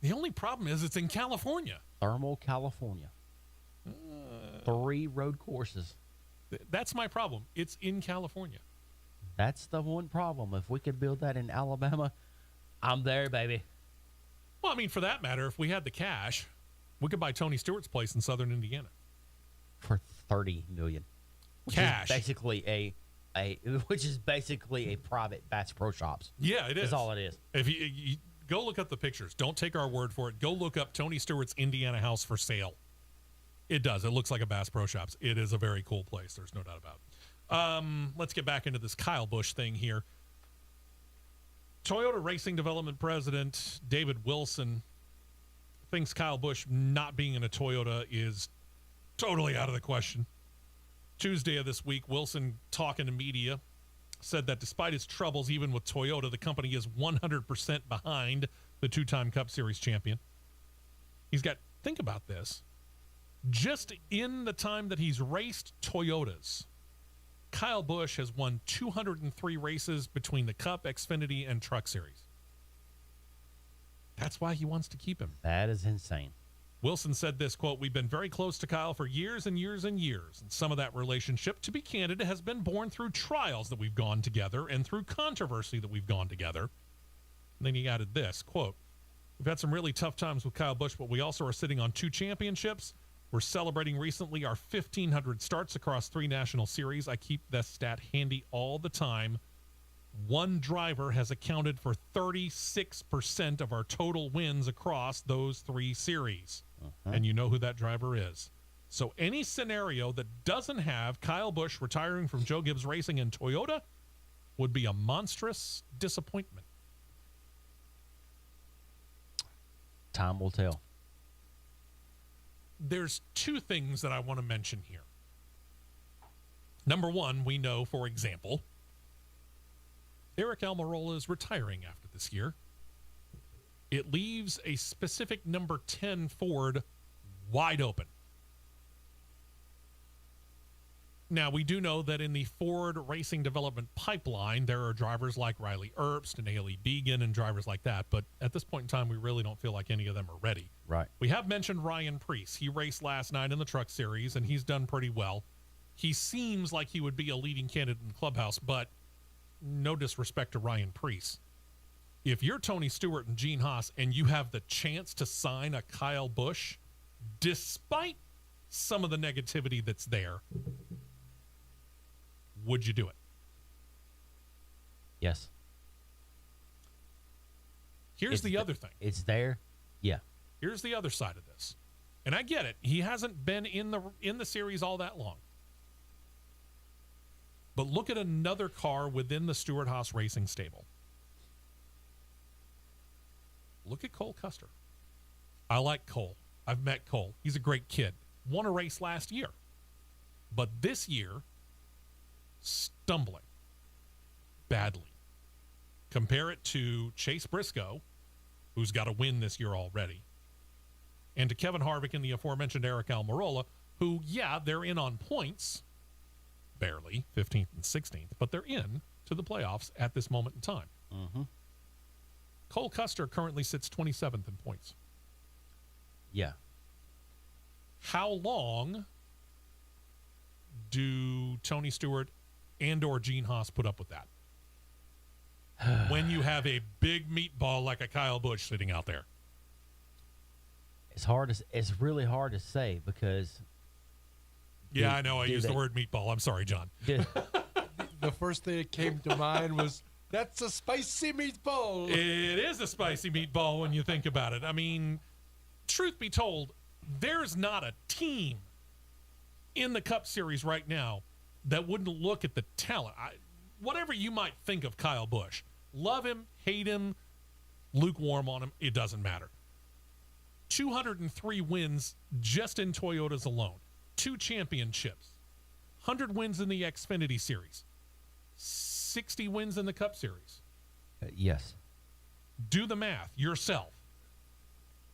The only problem is it's in California. Thermal, California. 3 road courses. That's my problem. It's in California. That's the one problem. If we could build that in Alabama, I'm there, baby. Well, I mean, for that matter, if we had the cash, we could buy Tony Stewart's place in southern Indiana. For $30 million. Cash. Which is basically a private Bass Pro Shops. Yeah, it is. That's all it is. If you go look up the pictures, don't take our word for it. Go look up Tony Stewart's Indiana house for sale. It does. It looks like a Bass Pro Shops. It is a very cool place. There's no doubt about it. Let's get back into this Kyle Busch thing here. Toyota Racing Development President David Wilson thinks Kyle Busch not being in a Toyota is totally out of the question. Tuesday of this week, Wilson, talking to media, said that despite his troubles, even with Toyota, the company is 100% behind the 2-time Cup Series champion. He's got, think about this, just in the time that he's raced Toyotas, Kyle Busch has won 203 races between the Cup, Xfinity, and Truck Series. That's why he wants to keep him. That is insane. Wilson said this, quote, "We've been very close to Kyle for years and years and years. And some of that relationship, to be candid, has been born through trials that we've gone together and through controversy that we've gone together." And then he added this, quote, "We've had some really tough times with Kyle Busch, but we also are sitting on 2 championships. We're celebrating recently our 1,500 starts across 3 national series. I keep that stat handy all the time. One driver has accounted for 36% of our total wins across those 3 series. And you know who that driver is. So any scenario that doesn't have Kyle Busch retiring from Joe Gibbs Racing and Toyota would be a monstrous disappointment." Time will tell. There's 2 things that I want to mention here. Number 1, we know, for example, Eric Almirola is retiring after this year. It leaves a specific number 10 Ford wide open. Now, we do know that in the Ford racing development pipeline, there are drivers like Riley Earpst and Haley Deegan and drivers like that. But at this point in time, we really don't feel like any of them are ready. Right. We have mentioned Ryan Preece. He raced last night in the Truck Series, and he's done pretty well. He seems like he would be a leading candidate in the clubhouse, but no disrespect to Ryan Preece. If you're Tony Stewart and Gene Haas and you have the chance to sign a Kyle Busch, despite some of the negativity that's there, would you do it? Yes. Here's the other thing. It's there. Yeah. Here's the other side of this. And I get it. He hasn't been in the series all that long. But look at another car within the Stewart-Haas Racing stable. Look at Cole Custer. I like Cole. I've met Cole. He's a great kid. Won a race last year. But this year, stumbling badly. Compare it to Chase Briscoe, who's got a win this year already, and to Kevin Harvick and the aforementioned Eric Almirola, who, yeah, they're in on points, barely, 15th and 16th, but they're in to the playoffs at this moment in time. Mm-hmm. Cole Custer currently sits 27th in points. Yeah. How long do Tony Stewart and or Gene Haas put up with that? When you have a big meatball like a Kyle Busch sitting out there. It's really hard to say because. Yeah, I know. I used the word meatball. I'm sorry, John. The first thing that came to mind was, that's a spicy meatball. It is a spicy meatball when you think about it. I mean, truth be told, there's not a team in the Cup Series right now that wouldn't look at the talent. Whatever you might think of Kyle Busch, love him, hate him, lukewarm on him, it doesn't matter. 203 wins just in Toyotas alone. 2 championships. 100 wins in the Xfinity Series. 60 wins in the Cup Series. Yes. Do the math yourself.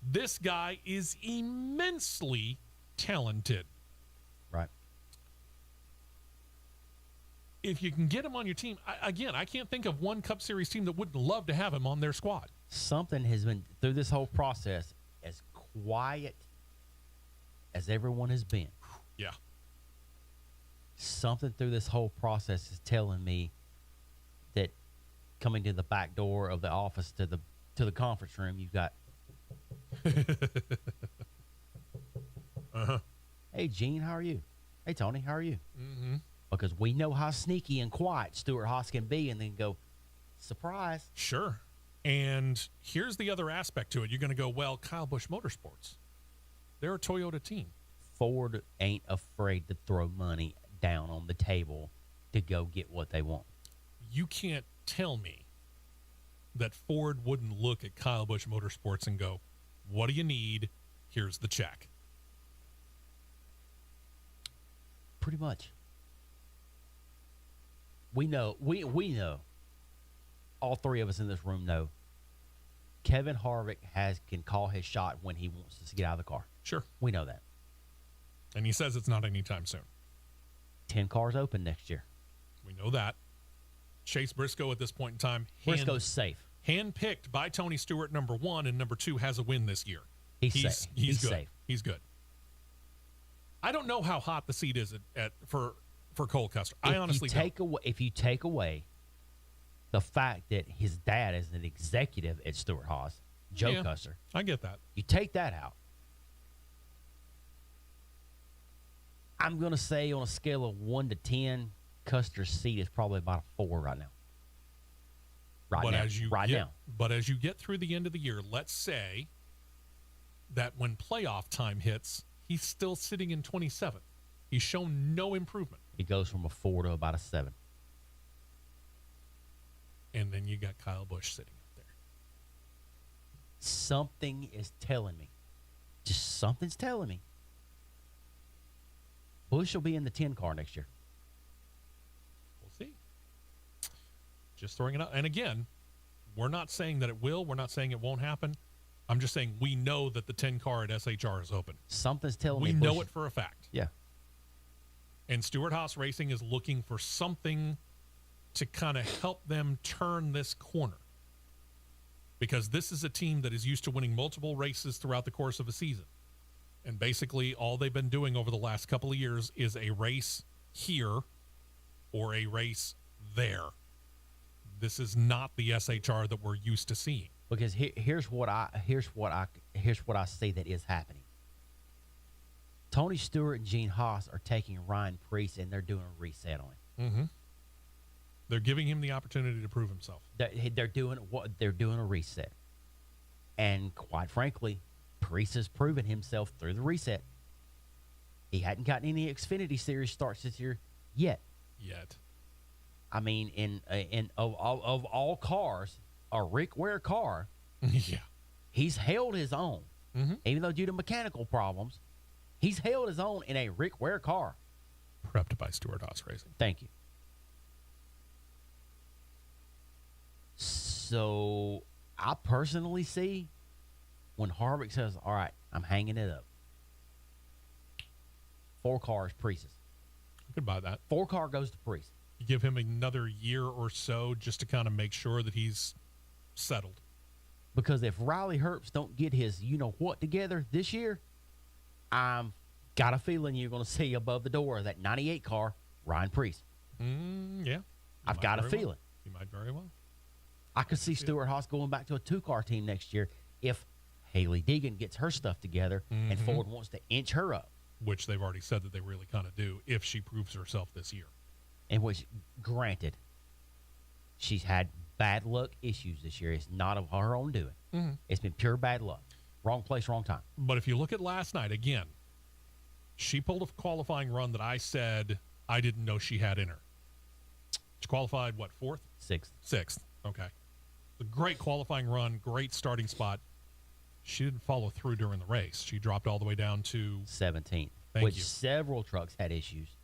This guy is immensely talented. Right. If you can get him on your team, I can't think of one Cup Series team that wouldn't love to have him on their squad. Something has been, through this whole process, as quiet as everyone has been. Yeah. Something through this whole process is telling me that coming to the back door of the office to the conference room, you've got Hey, Gene, how are you? Hey, Tony, how are you? Mm-hmm. Because we know how sneaky and quiet Stewart-Haas can be, and then go, surprise. Sure. And here's the other aspect to it. You're going to go, well, Kyle Busch Motorsports, they're a Toyota team. Ford ain't afraid to throw money down on the table to go get what they want. You can't tell me that Ford wouldn't look at Kyle Busch Motorsports and go, what do you need? Here's the check. Pretty much. We know, we know, all three of us in this room know, Kevin Harvick can call his shot when he wants to get out of the car. Sure. We know that. And he says it's not anytime soon. 10 cars open next year. We know that. Chase Briscoe at this point in time. Briscoe's safe. Handpicked by Tony Stewart, number 1, and number 2 has a win this year. He's safe. He's good. Safe. He's good. I don't know how hot the seat is for Cole Custer. I honestly don't. If you take away the fact that his dad is an executive at Stewart-Haas, Joe Custer. I get that. You take that out. I'm going to say on a scale of 1 to 10, Custer's seat is probably about a 4 right now. But as you get through the end of the year, let's say that when playoff time hits, he's still sitting in 27th. He's shown no improvement. He goes from a 4 to about a 7. And then you got Kyle Busch sitting up there. Something is telling me. Just something's telling me. Busch will be in the 10 car next year. We'll see. Just throwing it out. And again, we're not saying that it will. We're not saying it won't happen. I'm just saying we know that the 10 car at SHR is open. Something's telling me. We know it for a fact. Yeah. And Stewart-Haas Racing is looking for something to kind of help them turn this corner. Because this is a team that is used to winning multiple races throughout the course of a season. And basically all they've been doing over the last couple of years is a race here or a race there. This is not the SHR that we're used to seeing. Because here's what I say that is happening. Tony Stewart and Gene Haas are taking Ryan Preece and they're doing a reset on him. Mm-hmm. They're giving him the opportunity to prove himself. They're doing a reset, and quite frankly, Preece has proven himself through the reset. He hadn't gotten any Xfinity Series starts this year yet. I mean, of all cars, a Rick Ware car, yeah, he's held his own, even though due to mechanical problems, he's held his own in a Rick Ware car. Prepped by Stewart-Haas Racing. Thank you. So I personally see when Harvick says, all right, I'm hanging it up. 4 cars, Preece's. I could buy that. 4 car goes to Preece. You give him another year or so just to kind of make sure that he's settled. Because if Riley Herbst don't get his you-know-what together this year, I've got a feeling you're going to see above the door of that 98 car, Ryan Preece. Yeah. I've got a feeling. You might very well. I could see Stewart-Haas going back to a 2-car team next year if Haley Deegan gets her stuff together and Ford wants to inch her up. Which they've already said that they really kind of do if she proves herself this year. And which, granted, she's had bad luck issues this year. It's not of her own doing. It's been pure bad luck. Wrong place, wrong time. But if you look at last night, again, she pulled a qualifying run that I said I didn't know she had in her. She qualified, what, 4th? 6th. 6th. Okay. A great qualifying run, great starting spot. She didn't follow through during the race. She dropped all the way down to 17th, Thank which you. Several trucks had issues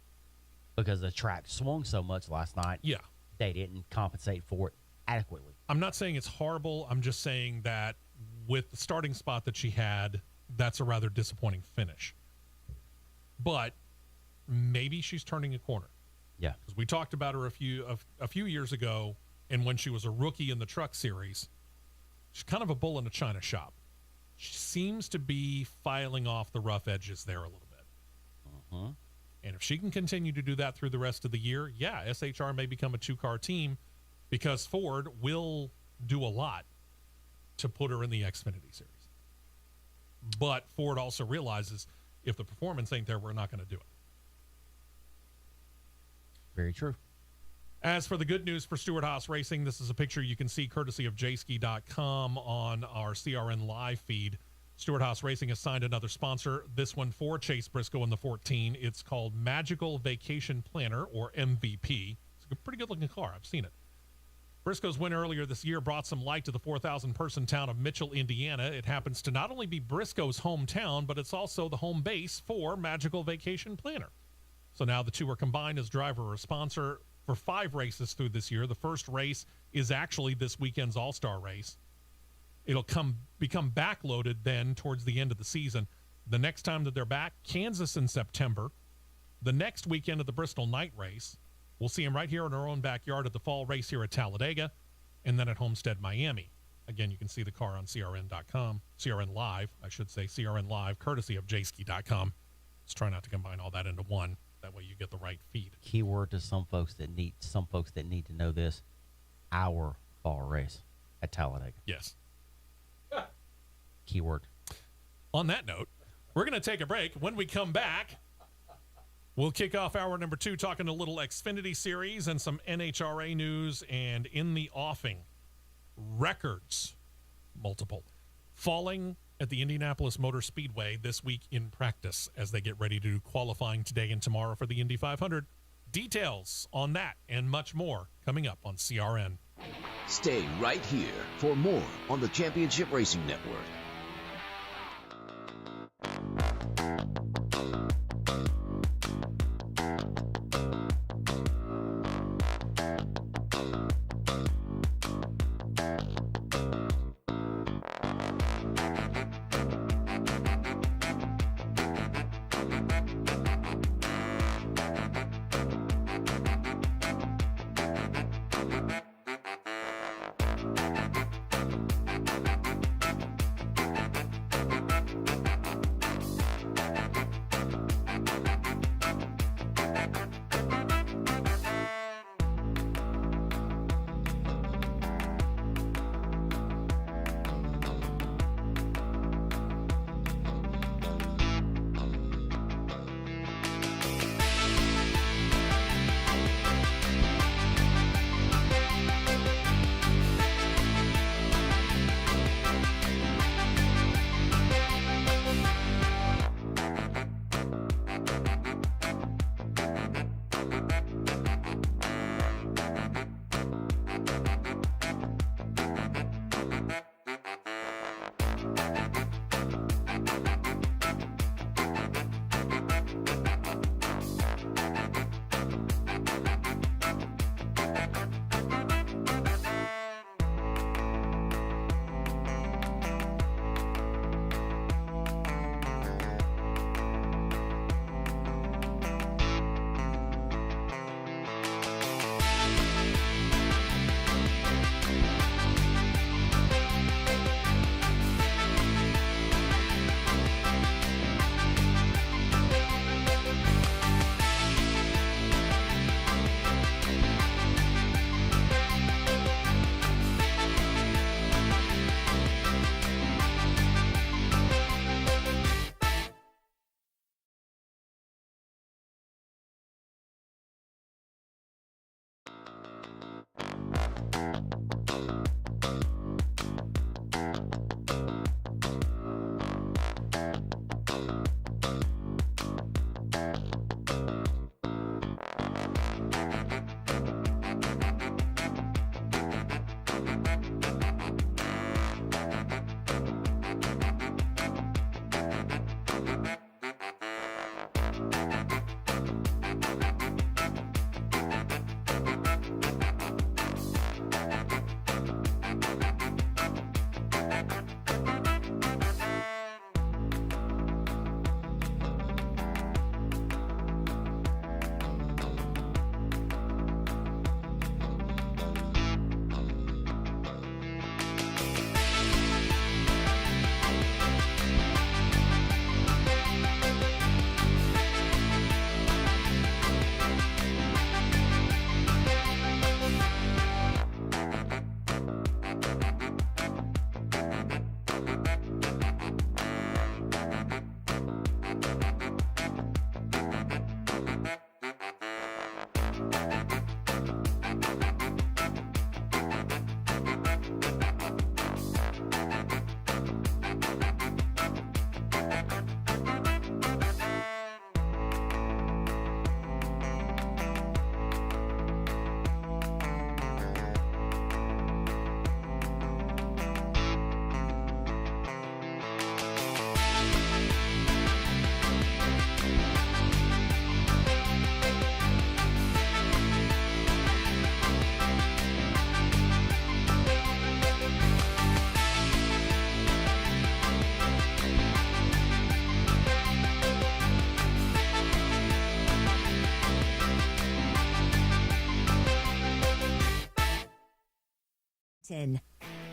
because the track swung so much last night. Yeah. They didn't compensate for it adequately. I'm not saying it's horrible. I'm just saying that with the starting spot that she had, that's a rather disappointing finish. But maybe she's turning a corner. Yeah. Because we talked about her a few years ago, and when she was a rookie in the truck series, she's kind of a bull in a china shop. She seems to be filing off the rough edges there a little bit. And if she can continue to do that through the rest of the year, yeah, SHR may become a 2-car team because Ford will do a lot to put her in the Xfinity Series. But Ford also realizes if the performance ain't there, we're not going to do it. Very true. As for the good news for Stewart-Haas Racing, this is a picture you can see courtesy of jski.com on our CRN live feed. Stewart-Haas Racing has signed another sponsor, this one for Chase Briscoe in the 14. It's called Magical Vacation Planner, or MVP. It's a pretty good-looking car. I've seen it. Briscoe's win earlier this year brought some light to the 4,000-person town of Mitchell, Indiana. It happens to not only be Briscoe's hometown, but it's also the home base for Magical Vacation Planner. So now the two are combined as driver or sponsor for 5 races through this year. The first race is actually this weekend's All-Star race. It'll become backloaded then towards the end of the season. The next time that they're back, Kansas in September. The next weekend of the Bristol night race. We'll see them right here in our own backyard at the fall race here at Talladega, and then at Homestead, Miami. Again, you can see the car on CRN.com. CRN Live, I should say, CRN Live, courtesy of jski.com. Let's try not to combine all that into one. That way you get the right feed. Keyword to some folks that need to know this: our fall race at Talladega. Yes. Keyword. On that note, we're going to take a break. When we come back, we'll kick off hour number 2 talking a little Xfinity Series and some NHRA news, and in the offing, records, multiple, falling at the Indianapolis Motor Speedway this week in practice as they get ready to do qualifying today and tomorrow for the Indy 500. Details on that and much more coming up on CRN. Stay right here for more on the Championship Racing Network. Lexington.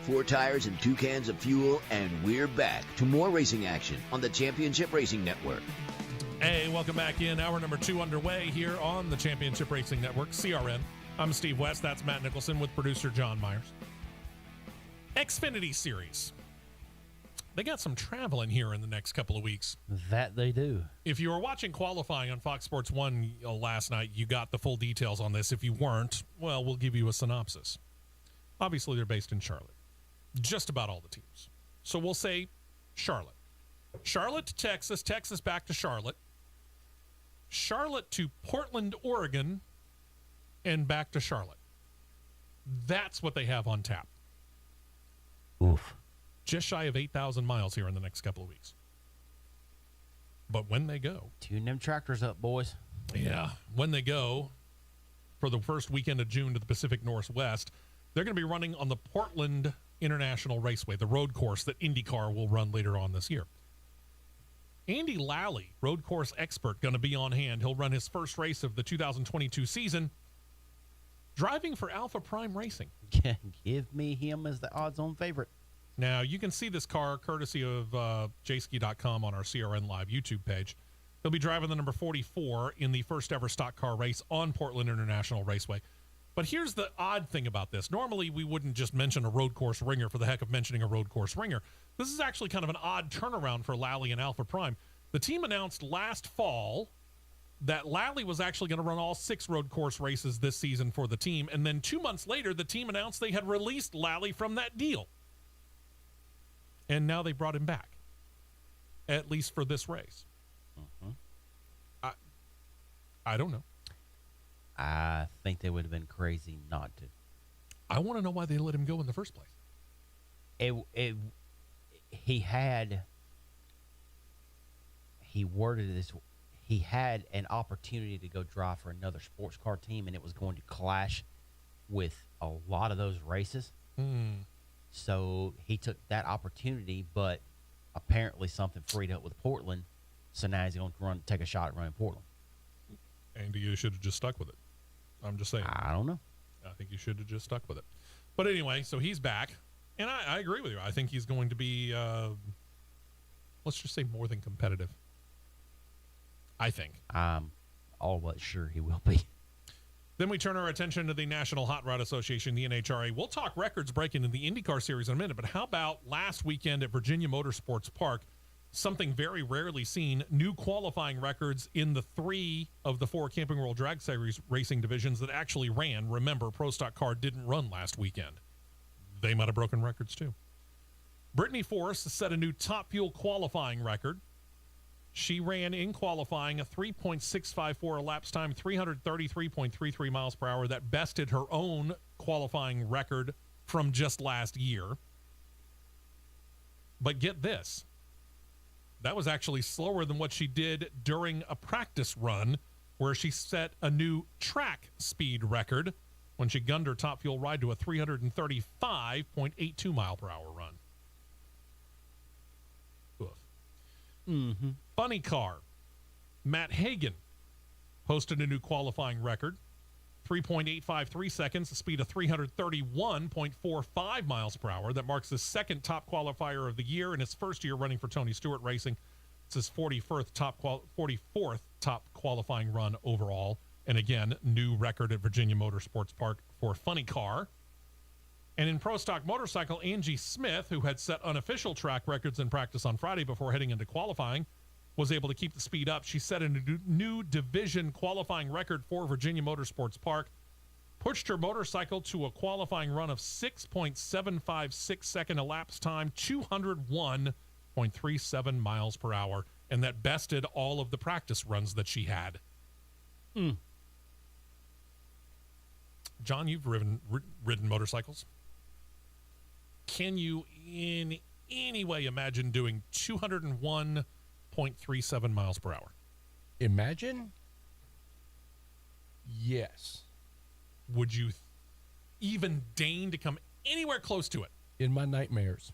4 tires and 2 cans of fuel, and we're back to more racing action on the Championship Racing Network. Hey, welcome back in. Hour number 2 underway here on the Championship Racing Network, CRN. I'm Steve West. That's Matt Nicholson with producer John Myers. Xfinity Series. They got some traveling here in the next couple of weeks. That they do. If you were watching qualifying on Fox Sports 1 last night, you got the full details on this. If you weren't, well, we'll give you a synopsis. Obviously, they're based in Charlotte. Just about all the teams. So we'll say Charlotte. Charlotte to Texas, Texas back to Charlotte. Charlotte to Portland, Oregon, and back to Charlotte. That's what they have on tap. Oof. Just shy of 8,000 miles here in the next couple of weeks. But when they go. Tune them tractors up, boys. Yeah. When they go for the first weekend of June to the Pacific Northwest, they're going to be running on the Portland International Raceway, the road course that Indycar will run later on this year. Andy Lally, road course expert, going to be on hand. He'll run his first race of the 2022 season, driving for Alpha Prime Racing. Give me him as the odds-on favorite. Now, you can see this car courtesy of jski.com on our CRN Live YouTube page. He'll be driving the number 44 in the first ever stock car race on Portland International Raceway. But here's the odd thing about this. Normally, we wouldn't just mention a road course ringer for the heck of mentioning a road course ringer. This is actually kind of an odd turnaround for Lally and Alpha Prime. The team announced last fall that Lally was actually going to run all 6 road course races this season for the team. And then 2 months later, the team announced they had released Lally from that deal. And now they brought him back, at least for this race. I don't know. I think they would have been crazy not to. I want to know why they let him go in the first place. He worded this. He had an opportunity to go drive for another sports car team, and it was going to clash with a lot of those races. So he took that opportunity, but apparently something freed up with Portland. So now he's going to take a shot at running Portland. And you should have just stuck with it. I'm just saying. I don't know. I think you should have just stuck with it. But anyway, so he's back. And I agree with you. I think he's going to be, let's just say, more than competitive. I think. I'm all but sure he will be. Then we turn our attention to the National Hot Rod Association, the NHRA. We'll talk records breaking in the Indycar series in a minute, but how about last weekend at Virginia Motorsports Park? Something very rarely seen, new qualifying records in the 3 of the 4 Camping World Drag Series racing divisions that actually ran. Remember, Pro Stock Car didn't run last weekend. They might have broken records too. Brittany Force set a new Top Fuel qualifying record. She ran in qualifying a 3.654 elapsed time, 333.33 miles per hour. That bested her own qualifying record from just last year. But get this. That was actually slower than what she did during a practice run where she set a new track speed record when she gunned her Top Fuel ride to a 335.82 mile per hour run. Mm-hmm. Funny car. Matt Hagan posted a new qualifying record. 3.853 seconds, a speed of 331.45 miles per hour. That marks the second top qualifier of the year in his first year running for Tony Stewart Racing. It's his 44th top qualifying run overall. And again, new record at Virginia Motorsports Park for Funny Car. And in Pro Stock Motorcycle, Angie Smith, who had set unofficial track records in practice on Friday before heading into qualifying, was able to keep the speed up. She set a new division qualifying record for Virginia Motorsports Park, pushed her motorcycle to a qualifying run of 6.756 second elapsed time, 201.37 miles per hour, and that bested all of the practice runs that she had. John, you've ridden motorcycles. Can you in any way imagine doing 201.37 miles per hour? Imagine? Yes. Would you even deign to come anywhere close to it? In my nightmares.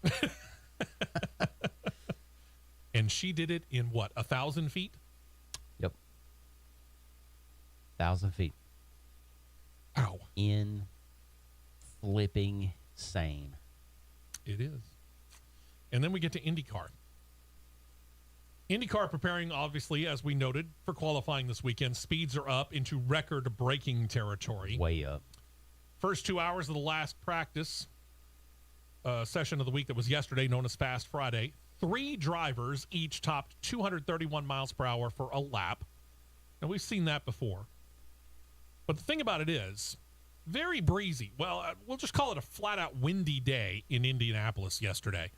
And she did it in what, 1,000 feet? Yep. 1,000 feet. Ow. In flipping insane. It is. And then we get to IndyCar. IndyCar preparing, obviously, as we noted, for qualifying this weekend. Speeds are up into record-breaking territory. Way up. First 2 hours of the last practice session of the week that was yesterday, known as Fast Friday. 3 drivers each topped 231 miles per hour for a lap. Now, we've seen that before. But the thing about it is, very breezy. Well, we'll just call it a flat-out windy day in Indianapolis yesterday.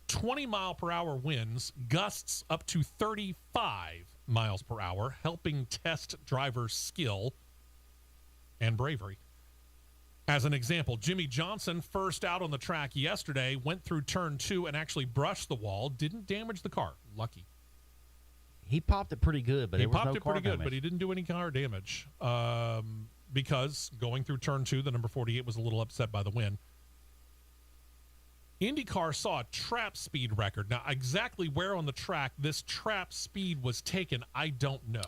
20-mile-per-hour winds, gusts up to 35 miles per hour, helping test drivers' skill and bravery. As an example, Jimmy Johnson, first out on the track yesterday, went through turn 2 and actually brushed the wall. Didn't damage the car. Lucky. He popped it pretty good, but he there was popped no it car pretty good, damage. but he didn't do any car damage because going through turn 2, the number 48 was a little upset by the wind. IndyCar saw a trap speed record. Now, exactly where on the track this trap speed was taken, I don't know.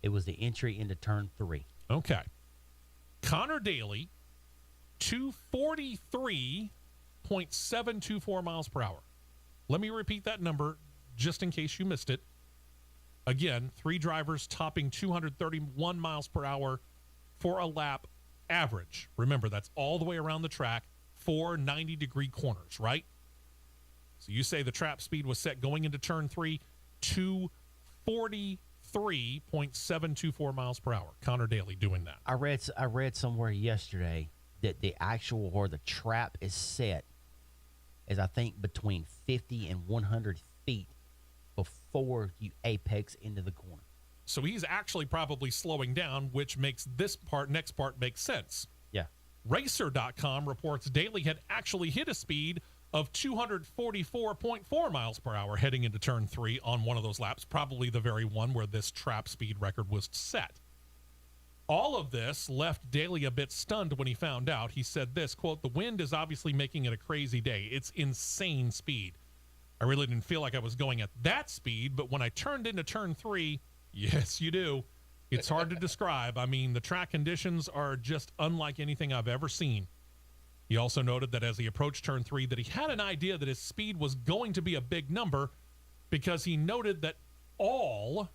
It was the entry into turn 3. Okay. Connor Daly, 243.724 miles per hour. Let me repeat that number just in case you missed it. Again, 3 drivers topping 231 miles per hour for a lap average. Remember, that's all the way around the track. 4 90-degree corners, right? So you say the trap speed was set going into turn 3, 243.724 miles per hour. Connor Daly doing that. I read somewhere yesterday that the actual or the trap is set as I think between 50 and 100 feet before you apex into the corner. So he's actually probably slowing down, which makes this next part make sense. Yeah. Racer.com reports Daly had actually hit a speed of 244.4 miles per hour heading into turn 3 on one of those laps, probably the very one where this trap speed record was set. All of this left Daly a bit stunned when he found out. He said this, quote, "The wind is obviously making it a crazy day. It's insane speed. I really didn't feel like I was going at that speed, but when I turned into turn 3, yes, you do. It's hard to describe. I mean, the track conditions are just unlike anything I've ever seen." He also noted that as he approached turn 3, that he had an idea that his speed was going to be a big number because he noted that all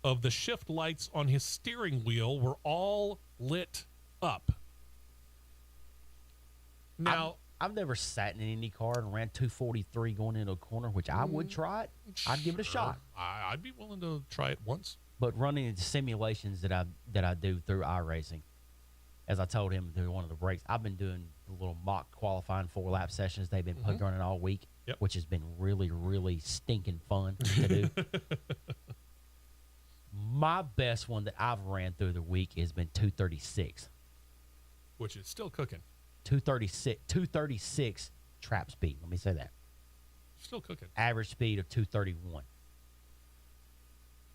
of the shift lights on his steering wheel were all lit up. Now, I've never sat in an Indy car and ran 243 going into a corner, which I would try it. I'd give it a shot. I'd be willing to try it once. But running into simulations that I do through iRacing, as I told him through one of the breaks, I've been doing the little mock qualifying 4-lap sessions they've been running all week, Yep. which has been really, really stinking fun to do. My best one that I've ran through the week has been 236. Which is still cooking. 236 trap speed. Let me say that. Still cooking. Average speed of 231.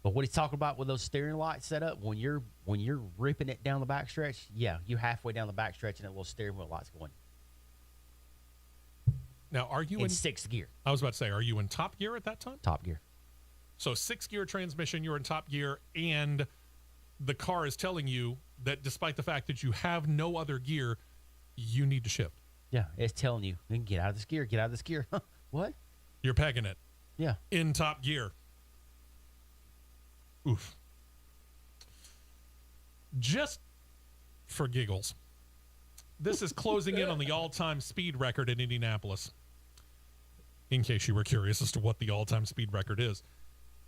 But what he's talking about with those steering lights set up, when you're ripping it down the backstretch, yeah, you're halfway down the backstretch and that little steering wheel light's going Now, are you in 6th gear, I was about to say, are you in top gear at that time? top gear. So 6-gear transmission, you're in top gear, and the car is telling you that despite the fact that you have no other gear, you need to shift. Yeah, it's telling you, get out of this gear, get out of this gear. What? You're pegging it Yeah. in top gear. Oof. Just for giggles, this is closing in on the all-time speed record in Indianapolis, in case you were curious as to what the all-time speed record is.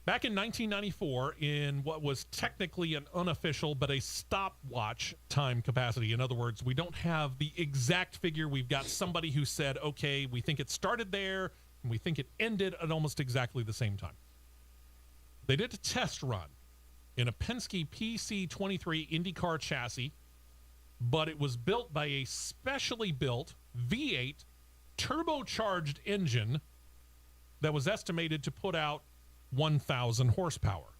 Back in 1994, in what was technically an unofficial but a stopwatch time capacity. In other words, we don't have the exact figure. We've got somebody who said, okay, we think it started there, and we think it ended at almost exactly the same time. They did a test run in a Penske PC-23 IndyCar chassis, but it was built by a specially built V8 turbocharged engine that was estimated to put out 1,000 horsepower.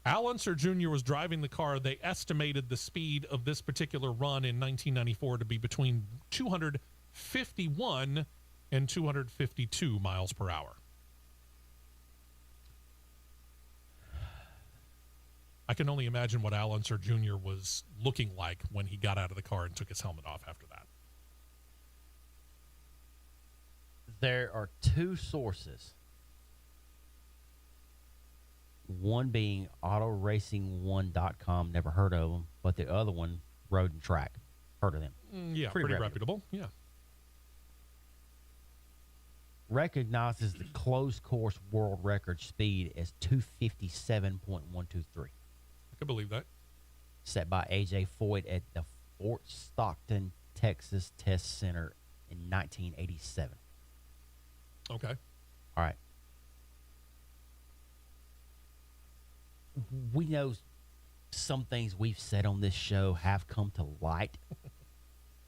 Al Unser Jr. was driving the car. They estimated the speed of this particular run in 1994 to be between 251 and 252 miles per hour. I can only imagine what Al Unser Jr. was looking like when he got out of the car and took his helmet off after that. There are two sources. One being autoracing1.com, never heard of them, but the other one, Road and Track, heard of them. Yeah, pretty reputable. Yeah. Recognizes the closed course world record speed as 257.123. I can believe that. Set by A.J. Foyt at the Fort Stockton, Texas Test Center in 1987. Okay. All right. We know some things we've said on this show have come to light.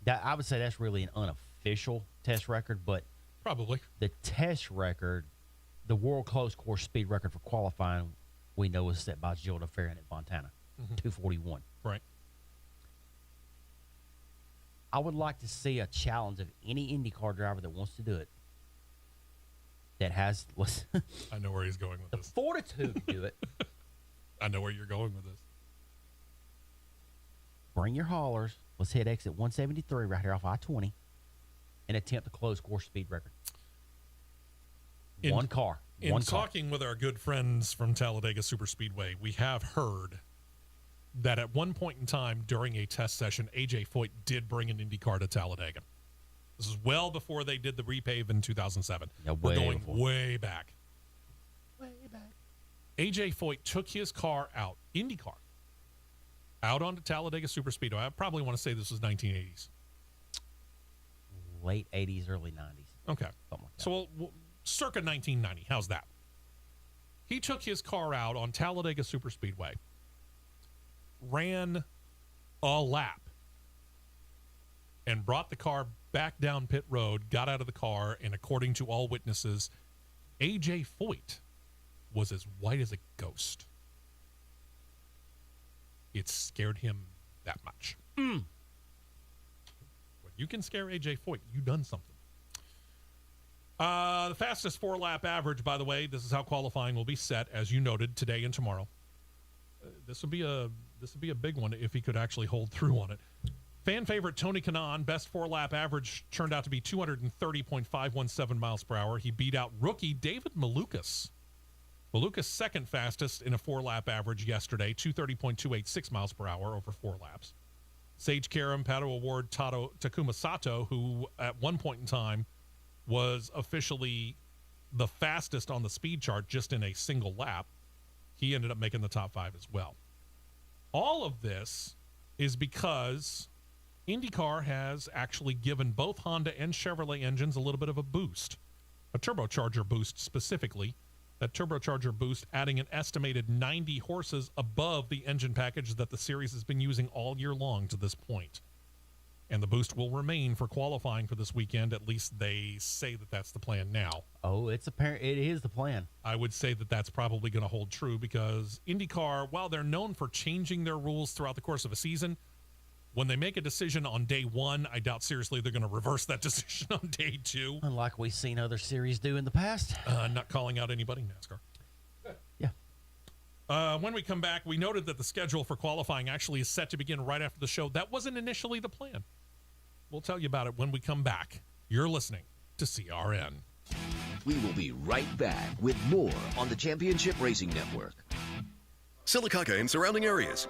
That I would say that's really an unofficial test record, but Probably. the test record, the world closed course speed record for qualifying, we know was set by Gilles de Ferran at Fontana, 241. Right. I would like to see a challenge of any IndyCar driver that wants to do it, that has I know where he's going with the this. fortitude to do it. I know where you're going with this. Bring your haulers. Let's hit exit 173 right here off I-20 and attempt a closed course speed record. One car. In talking with our good friends from Talladega Superspeedway, we have heard that at one point in time during a test session, A.J. Foyt did bring an IndyCar to Talladega. This is well before they did the repave in 2007. Yeah, We're going before. way back. Way back. A.J. Foyt took his car out, IndyCar, out onto Talladega Superspeedway. I probably want to say this was 1980s. Late 80s, early 90s. Okay. Something like that. So circa 1990. How's that? He took his car out on Talladega Superspeedway, ran a lap, and brought the car back down pit road, got out of the car, and according to all witnesses, A.J. Foyt was as white as a ghost. It scared him that much. When you can scare A.J. Foyt, you done something. The fastest 4-lap average, by the way, this is how qualifying will be set, as you noted, today and tomorrow. This would be a big one if he could actually hold through on it. Fan favorite Tony Kanaan, best 4-lap average turned out to be 230.517 miles per hour. He beat out rookie David Malukas. Malukas second fastest in a 4-lap average yesterday, 230.286 miles per hour over 4 laps. Sage Karam, Pato Award, Takuma Sato, who at one point in time was officially the fastest on the speed chart just in a single lap. He ended up making the top 5 as well. All of this is because IndyCar has actually given both Honda and Chevrolet engines a little bit of a boost, a turbocharger boost specifically. That turbocharger boost adding an estimated 90 horses above the engine package that the series has been using all year long to this point. And the boost will remain for qualifying for this weekend. At least they say that that's the plan now. Oh, it's apparent. It is the plan. I would say that that's probably going to hold true because IndyCar, while they're known for changing their rules throughout the course of a season, when they make a decision on day 1, I doubt seriously they're going to reverse that decision on day 2. Unlike we've seen other series do in the past. Not calling out anybody, NASCAR. Yeah. When we come back, we noted that the schedule for qualifying actually is set to begin right after the show. That wasn't initially the plan. We'll tell you about it when we come back. You're listening to CRN. We will be right back with more on the Championship Racing Network. Silicaca and surrounding areas.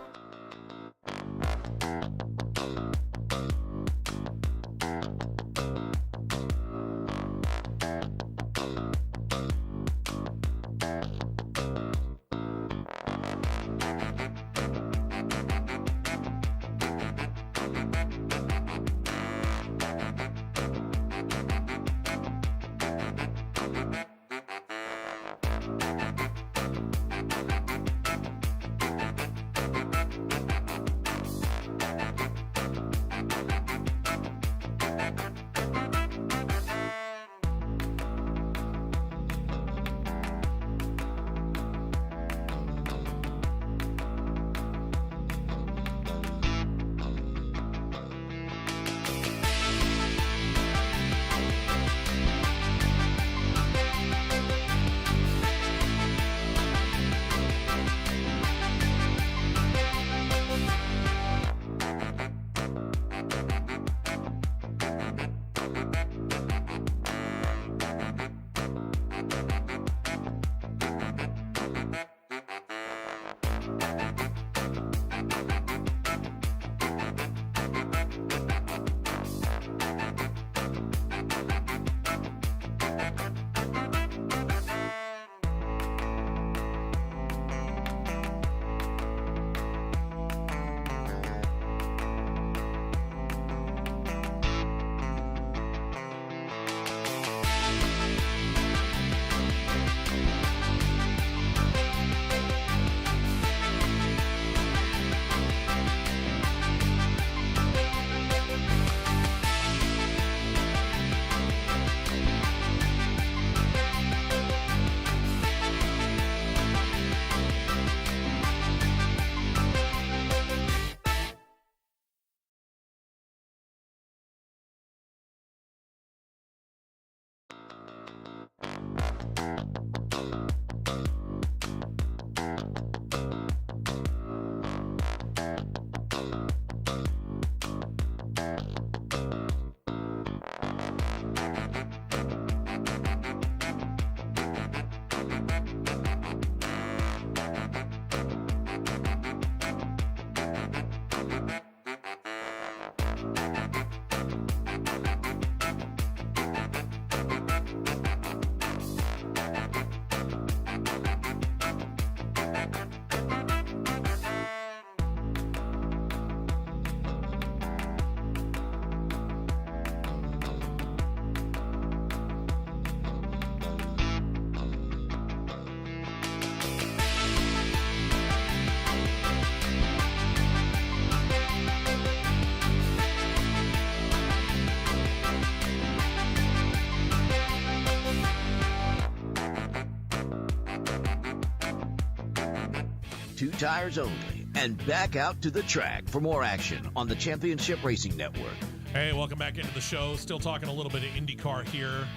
2 tires only, and back out to the track for more action on the Championship Racing Network. Hey, welcome back into the show. Still talking a little bit of IndyCar here.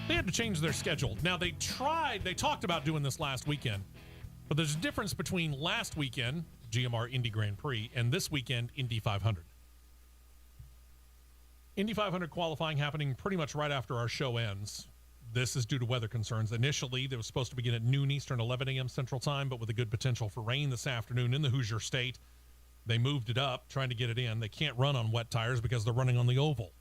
They had to change their schedule. Now, they talked about doing this last weekend, but there's a difference between last weekend, GMR Indy Grand Prix, and this weekend, Indy 500. Indy 500 qualifying happening pretty much right after our show ends. This is due to weather concerns. Initially, they were supposed to begin at noon Eastern, 11 a.m. Central Time, but with a good potential for rain this afternoon in the Hoosier State, they moved it up, trying to get it in. They can't run on wet tires because they're running on the oval.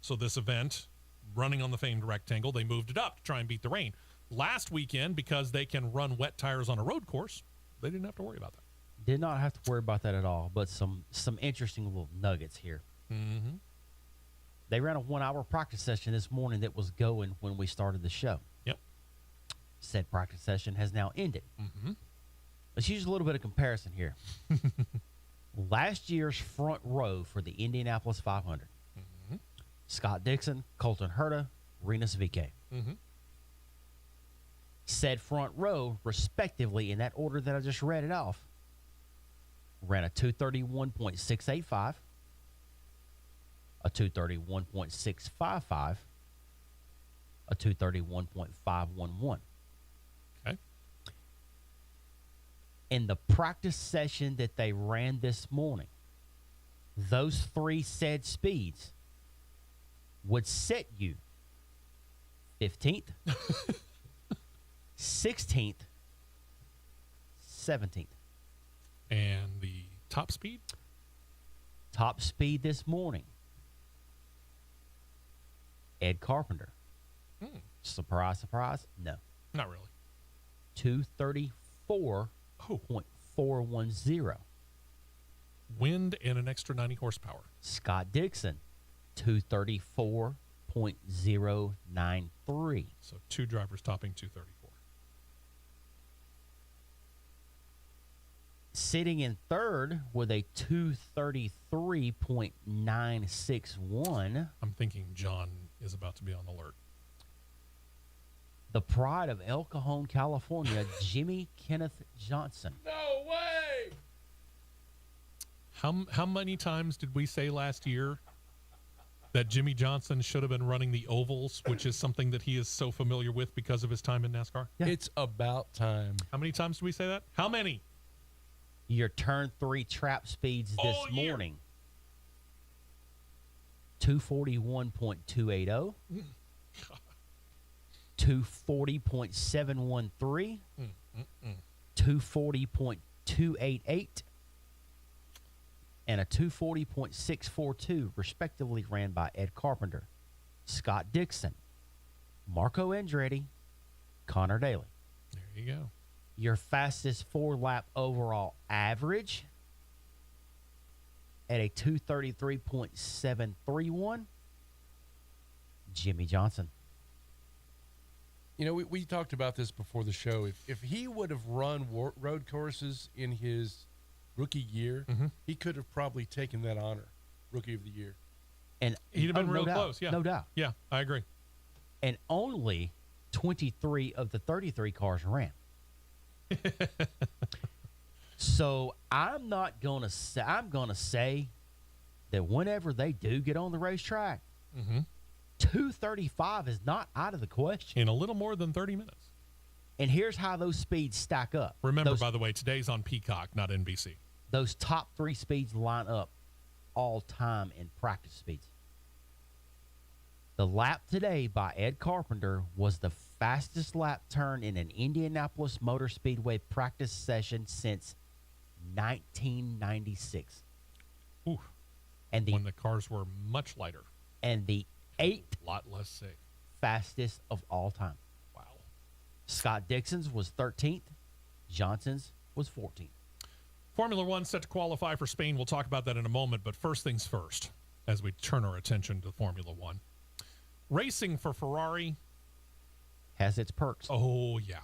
So this event, running on the famed rectangle, they moved it up to try and beat the rain. Last weekend, because they can run wet tires on a road course, they didn't have to worry about that. Did not have to worry about that at all, but some interesting little nuggets here. Mm-hmm. They ran a 1-hour practice session this morning that was going when we started the show. Yep. Said practice session has now ended. Mm-hmm. Let's use a little bit of comparison here. Last year's front row for the Indianapolis 500. Mm-hmm. Scott Dixon, Colton Herta, Renus Vique. Mm-hmm. Said front row, respectively, in that order that I just read it off, ran a 231.685, a 231.655, a 231.511. Okay. In the practice session that they ran this morning, those 3 said speeds would set you 15th, 16th, 17th. And the top speed? Top speed this morning, Ed Carpenter. Surprise, surprise? No. Not really. 234.410. Wind and an extra 90 horsepower. Scott Dixon, 234.093. So 2 drivers topping 234. Sitting in third with a 233.961. I'm thinking John is about to be on alert. The pride of El Cajon, California, Jimmy Kenneth Johnson. No way! How many times did we say last year that Jimmy Johnson should have been running the ovals, which is something that he is so familiar with because of his time in NASCAR? Yeah. It's about time. How many times did we say that? How many? Your turn 3 trap speeds this All year. morning. 241.280. 240.713. 240.288. And a 240.642, respectively, ran by Ed Carpenter, Scott Dixon, Marco Andretti, Connor Daly. There you go. Your fastest 4-lap overall average at a 233.731, Jimmy Johnson. You know, we talked about this before the show. If he would have run road courses in his rookie year, he could have probably taken that honor, Rookie of the Year. And He'd have been real doubt, close. Yeah. No doubt. Yeah, I agree. And only 23 of the 33 cars ran. So I'm not going to say, I'm going to say that whenever they do get on the racetrack, 235 is not out of the question. In a little more than 30 minutes. And here's how those speeds stack up. Remember, by the way, today's on Peacock, not NBC. Those top 3 speeds line up all time in practice speeds. The lap today by Ed Carpenter was the fastest lap turn in an Indianapolis Motor Speedway practice session since 1996. Ooh. And When the cars were much lighter. And the 8th A lot less safe. fastest of all time. Wow. Scott Dixon's was 13th. Johnson's was 14th. Formula One set to qualify for Spain. We'll talk about that in a moment, but first things first, as we turn our attention to Formula One. Racing for Ferrari Has its perks. Oh, yeah.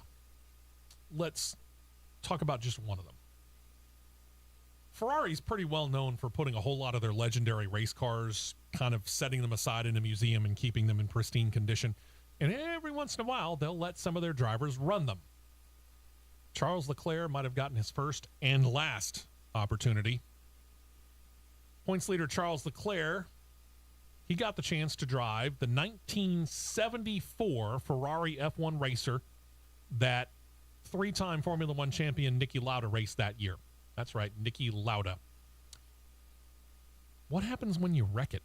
Let's talk about just one of them. Ferrari's pretty well known for putting a whole lot of their legendary race cars, kind of setting them aside in a museum and keeping them in pristine condition. And every once in a while, they'll let some of their drivers run them. Charles Leclerc might have gotten his first and last opportunity. Points leader Charles Leclerc, he got the chance to drive the 1974 Ferrari F1 racer that three-time Formula One champion Niki Lauda raced that year. That's right, Niki Lauda. What happens when you wreck it?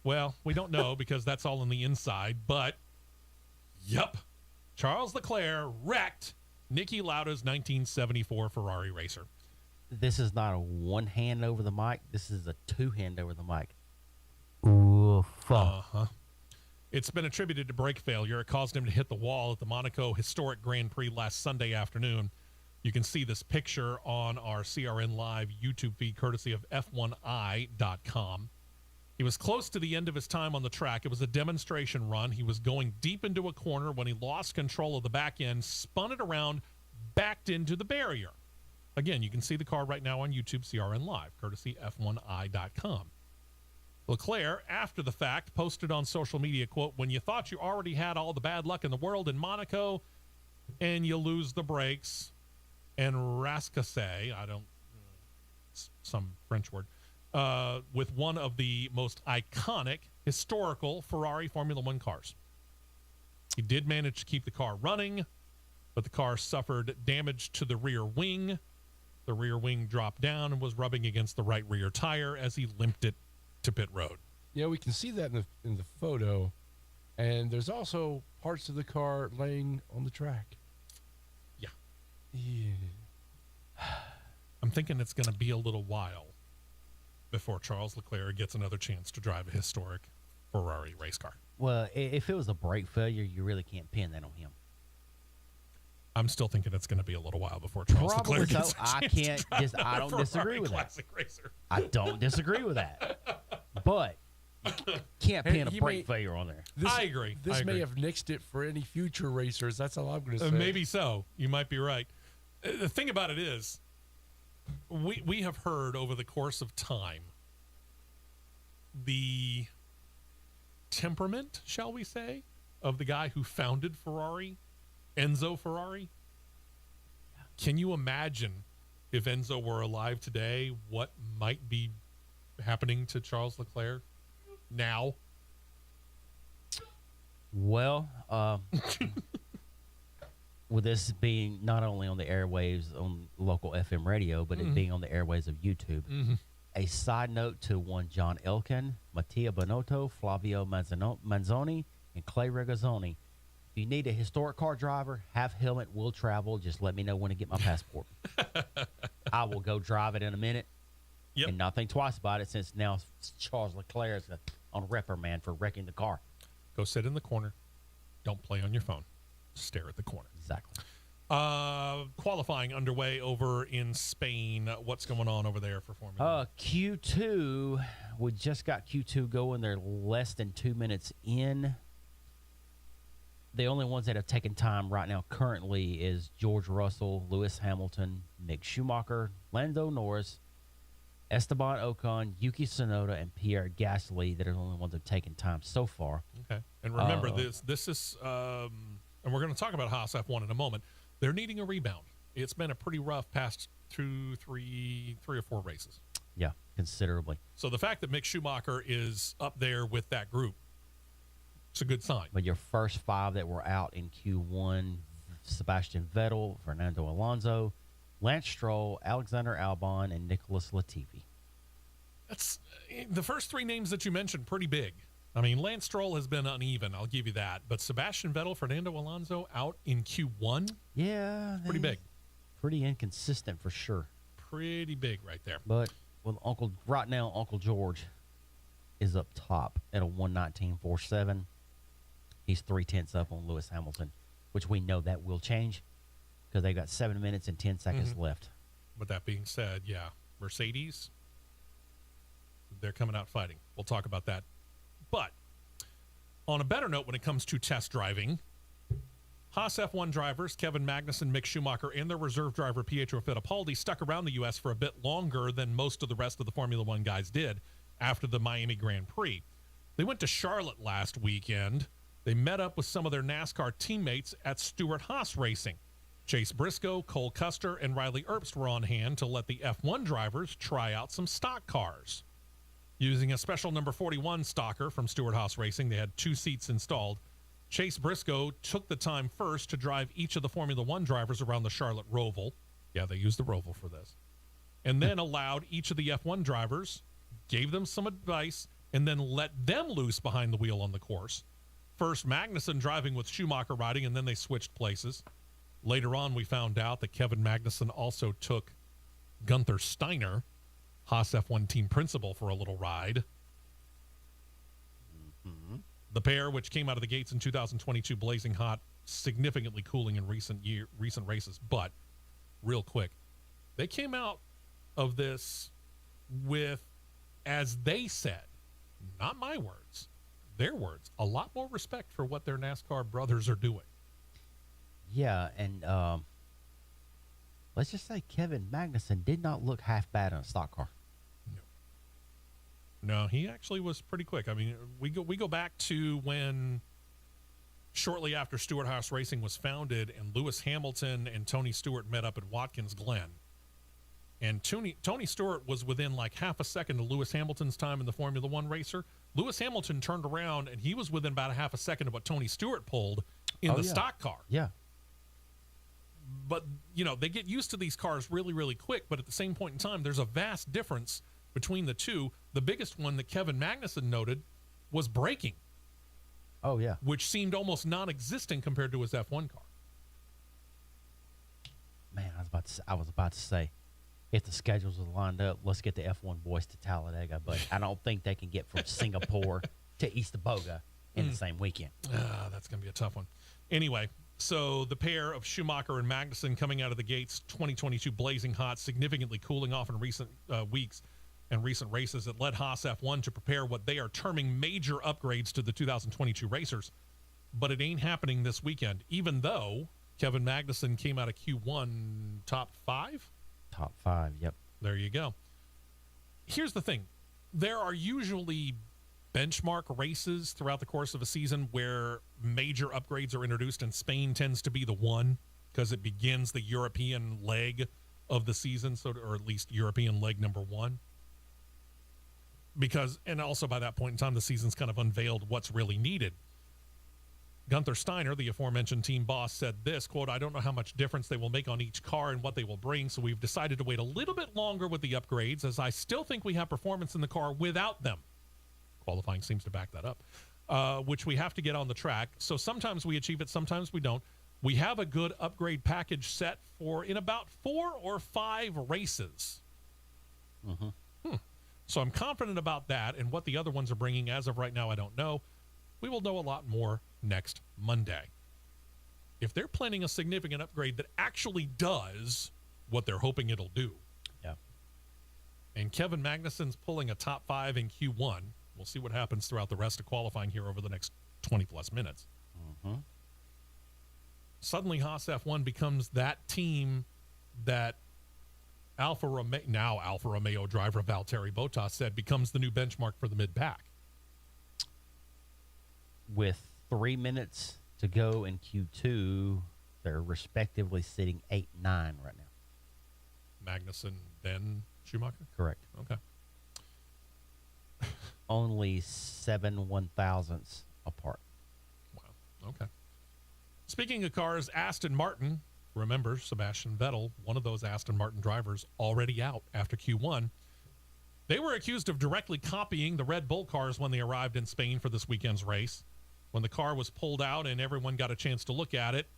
Well, we don't know because that's all on the inside, but yep, Charles Leclerc wrecked Niki Lauda's 1974 Ferrari racer. This is not a one hand over the mic. This is a two hand over the mic. Ooh, fuck. Uh-huh. It's been attributed to brake failure. It caused him to hit the wall at the Monaco Historic Grand Prix last Sunday afternoon. You can see this picture on our CRN Live YouTube feed, courtesy of F1i.com. He was close to the end of his time on the track. It was a demonstration run. He was going deep into a corner when he lost control of the back end, spun it around, backed into the barrier. Again, you can see the car right now on YouTube, CRN Live, courtesy F1i.com. Leclerc, after the fact, posted on social media, quote, "When you thought you already had all the bad luck in the world in Monaco and you lose the brakes and rascasse," some French word, with one of the most iconic, historical Ferrari Formula One cars. He did manage to keep the car running, but the car suffered damage to the rear wing. The rear wing dropped down and was rubbing against the right rear tire as he limped it to pit road. Yeah, we can see that in the photo, and there's also parts of the car laying on the track. Yeah. Yeah. I'm thinking it's going to be a little while before Charles Leclerc gets another chance to drive a historic Ferrari race car. Well, if it was a brake failure, you really can't pin that on him. I'm still thinking it's going to be a little while before Charles Probably Leclerc gets so. a chance I don't disagree with that. Classic racer. I don't disagree with that. But you can't pin a brake failure on there. I agree. This may have nixed it for any future racers. That's all I'm going to say. Maybe so. You might be right. The thing about it is, we have heard over the course of time the temperament, shall we say, of the guy who founded Ferrari, Enzo Ferrari. Can you imagine if Enzo were alive today, what might be happening to Charles Leclerc now? Well, with this being not only on the airwaves on local FM radio, but it being on the airwaves of YouTube, a side note to one John Elkin, Mattia Bonotto, Flavio Manzoni, and Clay Regazzoni. If you need a historic car driver, have helmet, will travel. Just let me know when to get my passport. I will go drive it in a minute and not think twice about it, since now Charles Leclerc is on reprimand for wrecking the car. Go sit in the corner. Don't play on your phone. Stare at the corner. Exactly. Qualifying underway over in Spain. What's going on over there for Formula? Q2. We just got Q2 going. They're less than 2 minutes in. The only ones that have taken time right now currently is George Russell, Lewis Hamilton, Mick Schumacher, Lando Norris, Esteban Ocon, Yuki Tsunoda, and Pierre Gasly that are the only ones that have taken time so far. Okay. And remember, this is, and we're going to talk about Haas F1 in a moment. They're needing a rebound. It's been a pretty rough past three or four races. Yeah, considerably. So the fact that Mick Schumacher is up there with that group, it's a good sign. But your first five that were out in Q1, Sebastian Vettel, Fernando Alonso, Lance Stroll, Alexander Albon, and Nicholas Latifi. That's the first three names that you mentioned, pretty big. I mean, Lance Stroll has been uneven, I'll give you that. But Sebastian Vettel, Fernando Alonso out in Q1? Yeah. Pretty big. Pretty inconsistent for sure. Pretty big right there. But right now, Uncle George is up top at a 1:19.47. He's 0.3 up on Lewis Hamilton, which we know that will change because they got 7 minutes and 10 seconds left. With that being said, yeah, Mercedes, they're coming out fighting. We'll talk about that. But on a better note, when it comes to test driving, Haas F1 drivers Kevin Magnussen, Mick Schumacher, and their reserve driver Pietro Fittipaldi stuck around the U.S. for a bit longer than most of the rest of the Formula One guys did after the Miami Grand Prix. They went to Charlotte last weekend They met up with some of their NASCAR teammates at Stewart-Haas Racing. Chase Briscoe, Cole Custer, and Riley Earpst were on hand to let the F1 drivers try out some stock cars. Using a special number 41 stocker from Stewart-Haas Racing, they had 2 seats installed. Chase Briscoe took the time first to drive each of the Formula One drivers around the Charlotte Roval. Yeah, they used the Roval for this. And then allowed each of the F1 drivers, gave them some advice, and then let them loose behind the wheel on the course. First, Magnussen driving with Schumacher riding, and then they switched places. Later on, we found out that Kevin Magnussen also took Gunther Steiner, Haas F1 team principal, for a little ride. Mm-hmm. The pair, which came out of the gates in 2022 blazing hot, significantly cooling in recent races. But, real quick, they came out of this with, as they said, not my words, their words, a lot more respect for what their NASCAR brothers are doing. Yeah, and let's just say Kevin Magnussen did not look half bad on a stock car. No, he actually was pretty quick. I mean, we go back to when, shortly after Stewart-Haas Racing was founded, and Lewis Hamilton and Tony Stewart met up at Watkins Glen. And Tony Stewart was within like half a second of Lewis Hamilton's time in the Formula One racer. Lewis Hamilton turned around, and he was within about a half a second of what Tony Stewart pulled in the stock car. Yeah. But, you know, they get used to these cars really, really quick. But at the same point in time, there's a vast difference between the two. The biggest one that Kevin Magnussen noted was braking. Oh, yeah. Which seemed almost non-existent compared to his F1 car. Man, I was about to say, if the schedules are lined up, let's get the F1 boys to Talladega. But I don't think they can get from Singapore to East Boga in the same weekend. That's going to be a tough one. Anyway, so the pair of Schumacher and Magnussen coming out of the gates, 2022 blazing hot, significantly cooling off in recent weeks and recent races. It led Haas F1 to prepare what they are terming major upgrades to the 2022 racers. But it ain't happening this weekend, even though Kevin Magnussen came out of Q1 top 5? Top 5, yep. There you go. Here's the thing. There are usually benchmark races throughout the course of a season where major upgrades are introduced, and Spain tends to be the one because it begins the European leg of the season, or at least European leg number 1. And also by that point in time, the season's kind of unveiled what's really needed. Gunther Steiner, the aforementioned team boss, said this, quote, "I don't know how much difference they will make on each car and what they will bring, so we've decided to wait a little bit longer with the upgrades, as I still think we have performance in the car without them." Qualifying seems to back that up, which we have to get on the track. So sometimes we achieve it, sometimes we don't. We have a good upgrade package set for in about 4 or 5 races. So I'm confident about that, and what the other ones are bringing as of right now, I don't know. We will know a lot more next Monday. If they're planning a significant upgrade that actually does what they're hoping it'll do, yeah, and Kevin Magnussen's pulling a top 5 in Q1, we'll see what happens throughout the rest of qualifying here over the next 20-plus minutes. Suddenly, Haas F1 becomes that team that Alfa Romeo driver Valtteri Bottas said becomes the new benchmark for the mid-pack. With 3 minutes to go in Q2, they're respectively sitting 8 and 9 right now. Magnussen, then Schumacher? Correct. Okay. Only 7 1,000ths apart. Wow. Okay. Speaking of cars, Aston Martin, remember Sebastian Vettel, one of those Aston Martin drivers, already out after Q1. They were accused of directly copying the Red Bull cars when they arrived in Spain for this weekend's race. When the car was pulled out and everyone got a chance to look at it,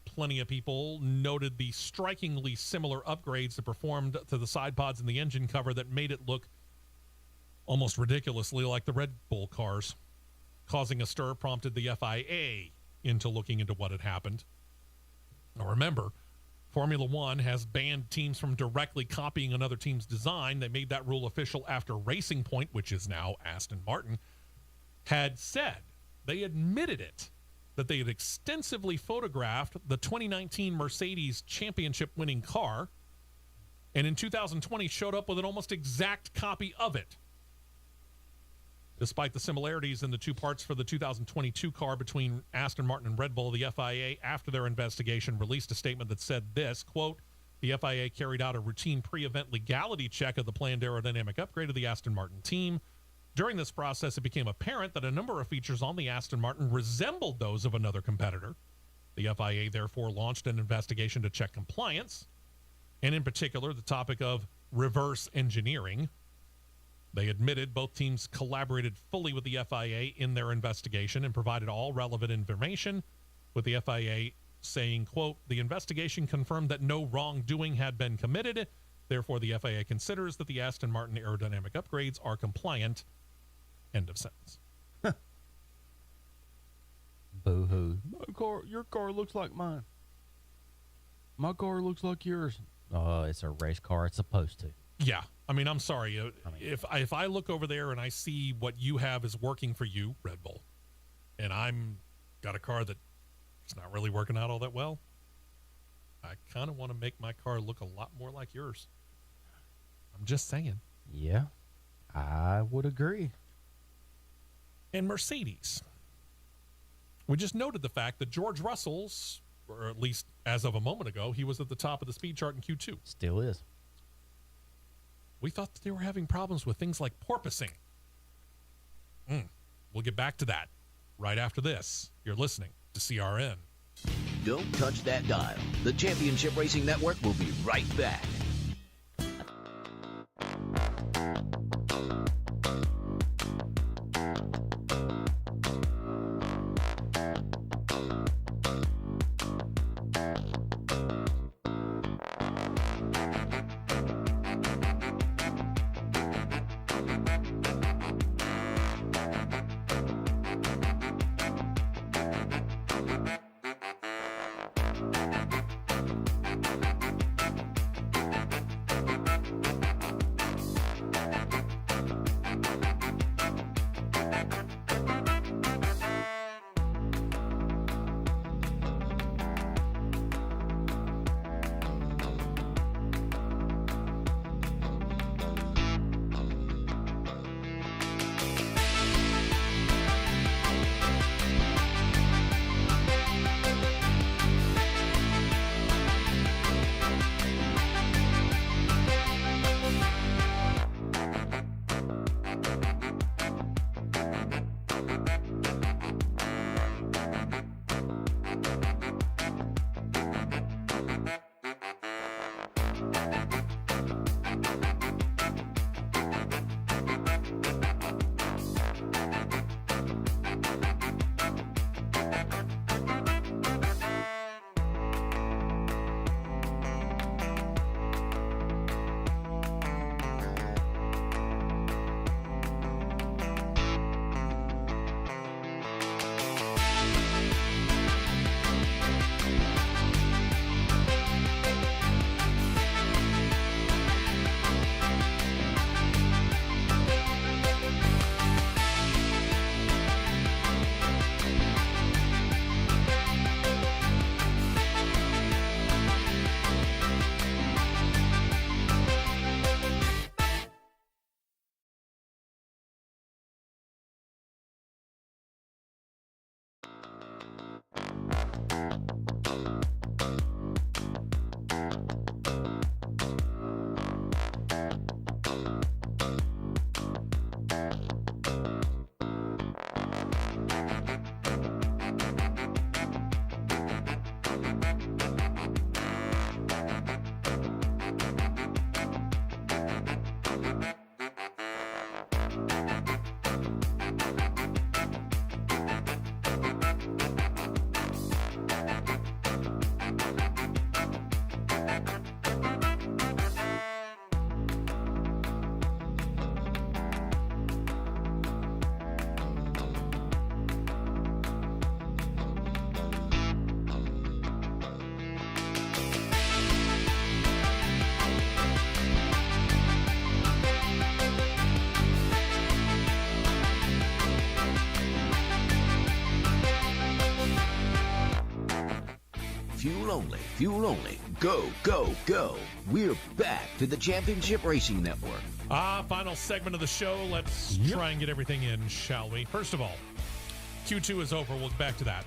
plenty of people noted the strikingly similar upgrades that performed to the side pods and the engine cover that made it look almost ridiculously like the Red Bull cars. Causing a stir prompted the FIA into looking into what had happened. Now remember, Formula One has banned teams from directly copying another team's design. They made that rule official after Racing Point, which is now Aston Martin, had said, they admitted it, that they had extensively photographed the 2019 Mercedes championship-winning car, and in 2020 showed up with an almost exact copy of it. Despite the similarities in the two parts for the 2022 car between Aston Martin and Red Bull, the FIA, after their investigation, released a statement that said this, quote, the FIA carried out a routine pre-event legality check of the planned aerodynamic upgrade of the Aston Martin team. During this process, it became apparent that a number of features on the Aston Martin resembled those of another competitor. The FIA therefore launched an investigation to check compliance, and in particular, the topic of reverse engineering. They admitted both teams collaborated fully with the FIA in their investigation and provided all relevant information, with the FIA saying, quote, the investigation confirmed that no wrongdoing had been committed. Therefore, the FIA considers that the Aston Martin aerodynamic upgrades are compliant. End of sentence. Boo-hoo. Your car looks like mine. My car looks like yours. Oh, it's a race car. It's supposed to. Yeah. I mean, I'm sorry. If I look over there and I see what you have is working for you, Red Bull, and I'm got a car that it's not really working out all that well, I kind of want to make my car look a lot more like yours. I'm just saying. Yeah, I would agree. And Mercedes. We just noted the fact that George Russell's, or at least as of a moment ago, he was at the top of the speed chart in Q2. Still is. We thought that they were having problems with things like porpoising. We'll get back to that right after this. You're listening to CRN. Don't touch that dial. The Championship Racing Network will be right back. fuel only. Go, go, go. We're back to the Championship Racing Network. Final segment of the show. Let's try and get everything in, shall we? First of all, Q2 is over. We'll get back to that.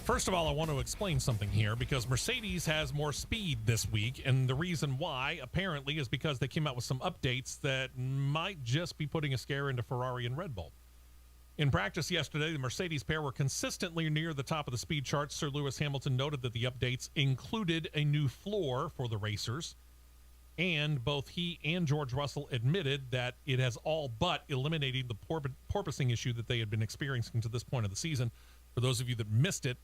First of all, I want to explain something here because Mercedes has more speed this week, and the reason why, apparently, is because they came out with some updates that might just be putting a scare into Ferrari and Red Bull. In practice yesterday, the Mercedes pair were consistently near the top of the speed charts. Sir Lewis Hamilton noted that the updates included a new floor for the racers, and both he and George Russell admitted that it has all but eliminated the porpoising issue that they had been experiencing to this point of the season. For those of you that missed it,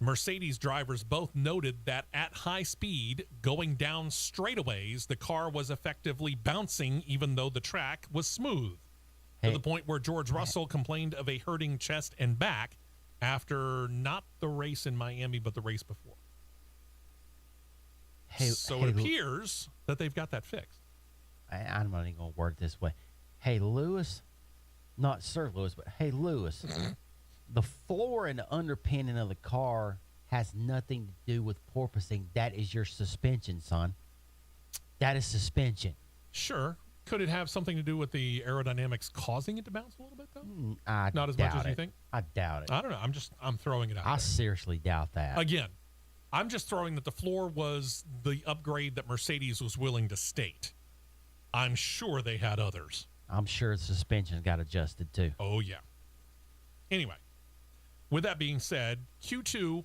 Mercedes drivers both noted that at high speed, going down straightaways, the car was effectively bouncing even though the track was smooth. To the point where George Russell complained of a hurting chest and back after not the race in Miami, but the race before. It appears that they've got that fixed. I'm not even going to word it this way. Hey, Lewis, not Sir Lewis, but hey, Lewis, the floor and the underpinning of the car has nothing to do with porpoising. That is your suspension, son. That is suspension. Sure. Could it have something to do with the aerodynamics causing it to bounce a little bit, though? Not as much as you think? I doubt it. I don't know. I'm throwing it out I there. seriously doubt that. Again, I'm just throwing that the floor was the upgrade that Mercedes was willing to state. I'm sure they had others. I'm sure the suspension got adjusted, too. Oh, yeah. Anyway, with that being said, Q2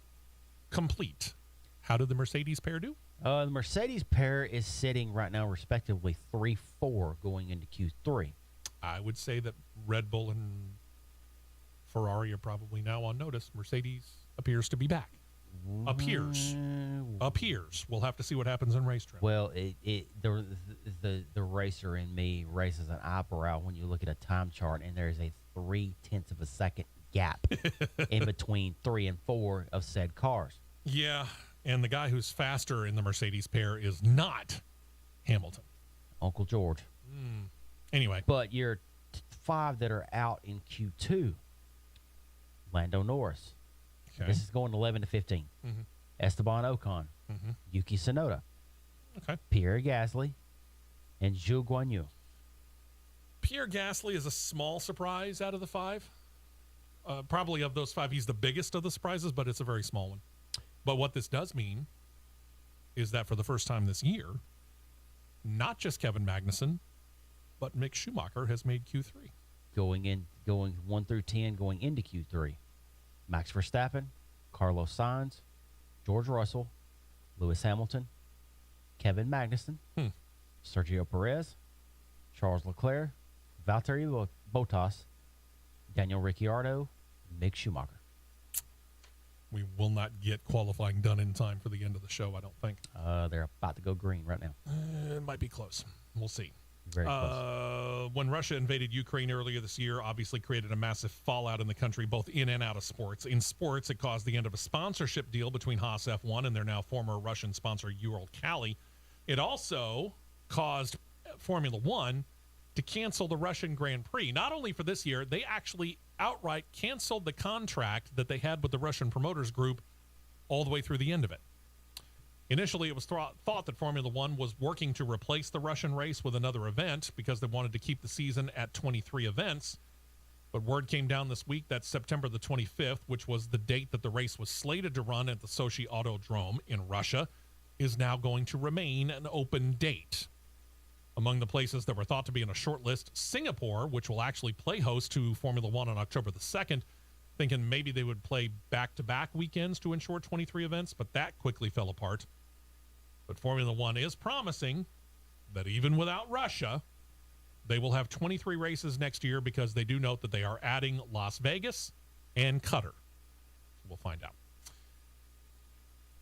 complete. How did the Mercedes pair do? The Mercedes pair is sitting right now, respectively, 3-4 going into Q3. I would say that Red Bull and Ferrari are probably now on notice. Mercedes appears to be back. Appears. We'll have to see what happens in race trim. Well, the racer in me raises an eyebrow when you look at a time chart and there's a 0.3 of a second gap in between 3 and 4 of said cars. Yeah, and the guy who's faster in the Mercedes pair is not Hamilton. Uncle George. Anyway. But your 5 that are out in Q2, Lando Norris. Okay. This is going 11 to 15. Mm-hmm. Esteban Ocon. Mm-hmm. Yuki Tsunoda. Okay. Pierre Gasly. And Zhou Guanyu. Pierre Gasly is a small surprise out of the 5. Probably of those 5, he's the biggest of the surprises, but it's a very small one. But what this does mean is that for the first time this year, not just Kevin Magnussen, but Mick Schumacher has made Q3. Going 1 through 10, going into Q3. Max Verstappen, Carlos Sainz, George Russell, Lewis Hamilton, Kevin Magnussen, Sergio Perez, Charles Leclerc, Valtteri Bottas, Daniel Ricciardo, Mick Schumacher. We will not get qualifying done in time for the end of the show, I don't think. They're about to go green right now. It might be close. We'll see. Very close. When Russia invaded Ukraine earlier this year, obviously created a massive fallout in the country, both in and out of sports. In sports, it caused the end of a sponsorship deal between Haas F1 and their now former Russian sponsor, Uralkali. It also caused Formula One to cancel the Russian Grand Prix. Not only for this year, they actually outright canceled the contract that they had with the Russian promoters group all the way through the end of it. Initially, it was thought that Formula One was working to replace the Russian race with another event because they wanted to keep the season at 23 events. But word came down this week that September the 25th, which was the date that the race was slated to run at the Sochi Autodrome in Russia, is now going to remain an open date. Among the places that were thought to be on a short list, Singapore, which will actually play host to Formula One on October the 2nd, thinking maybe they would play back-to-back weekends to ensure 23 events, but that quickly fell apart. But Formula One is promising that even without Russia, they will have 23 races next year because they do note that they are adding Las Vegas and Qatar. We'll find out.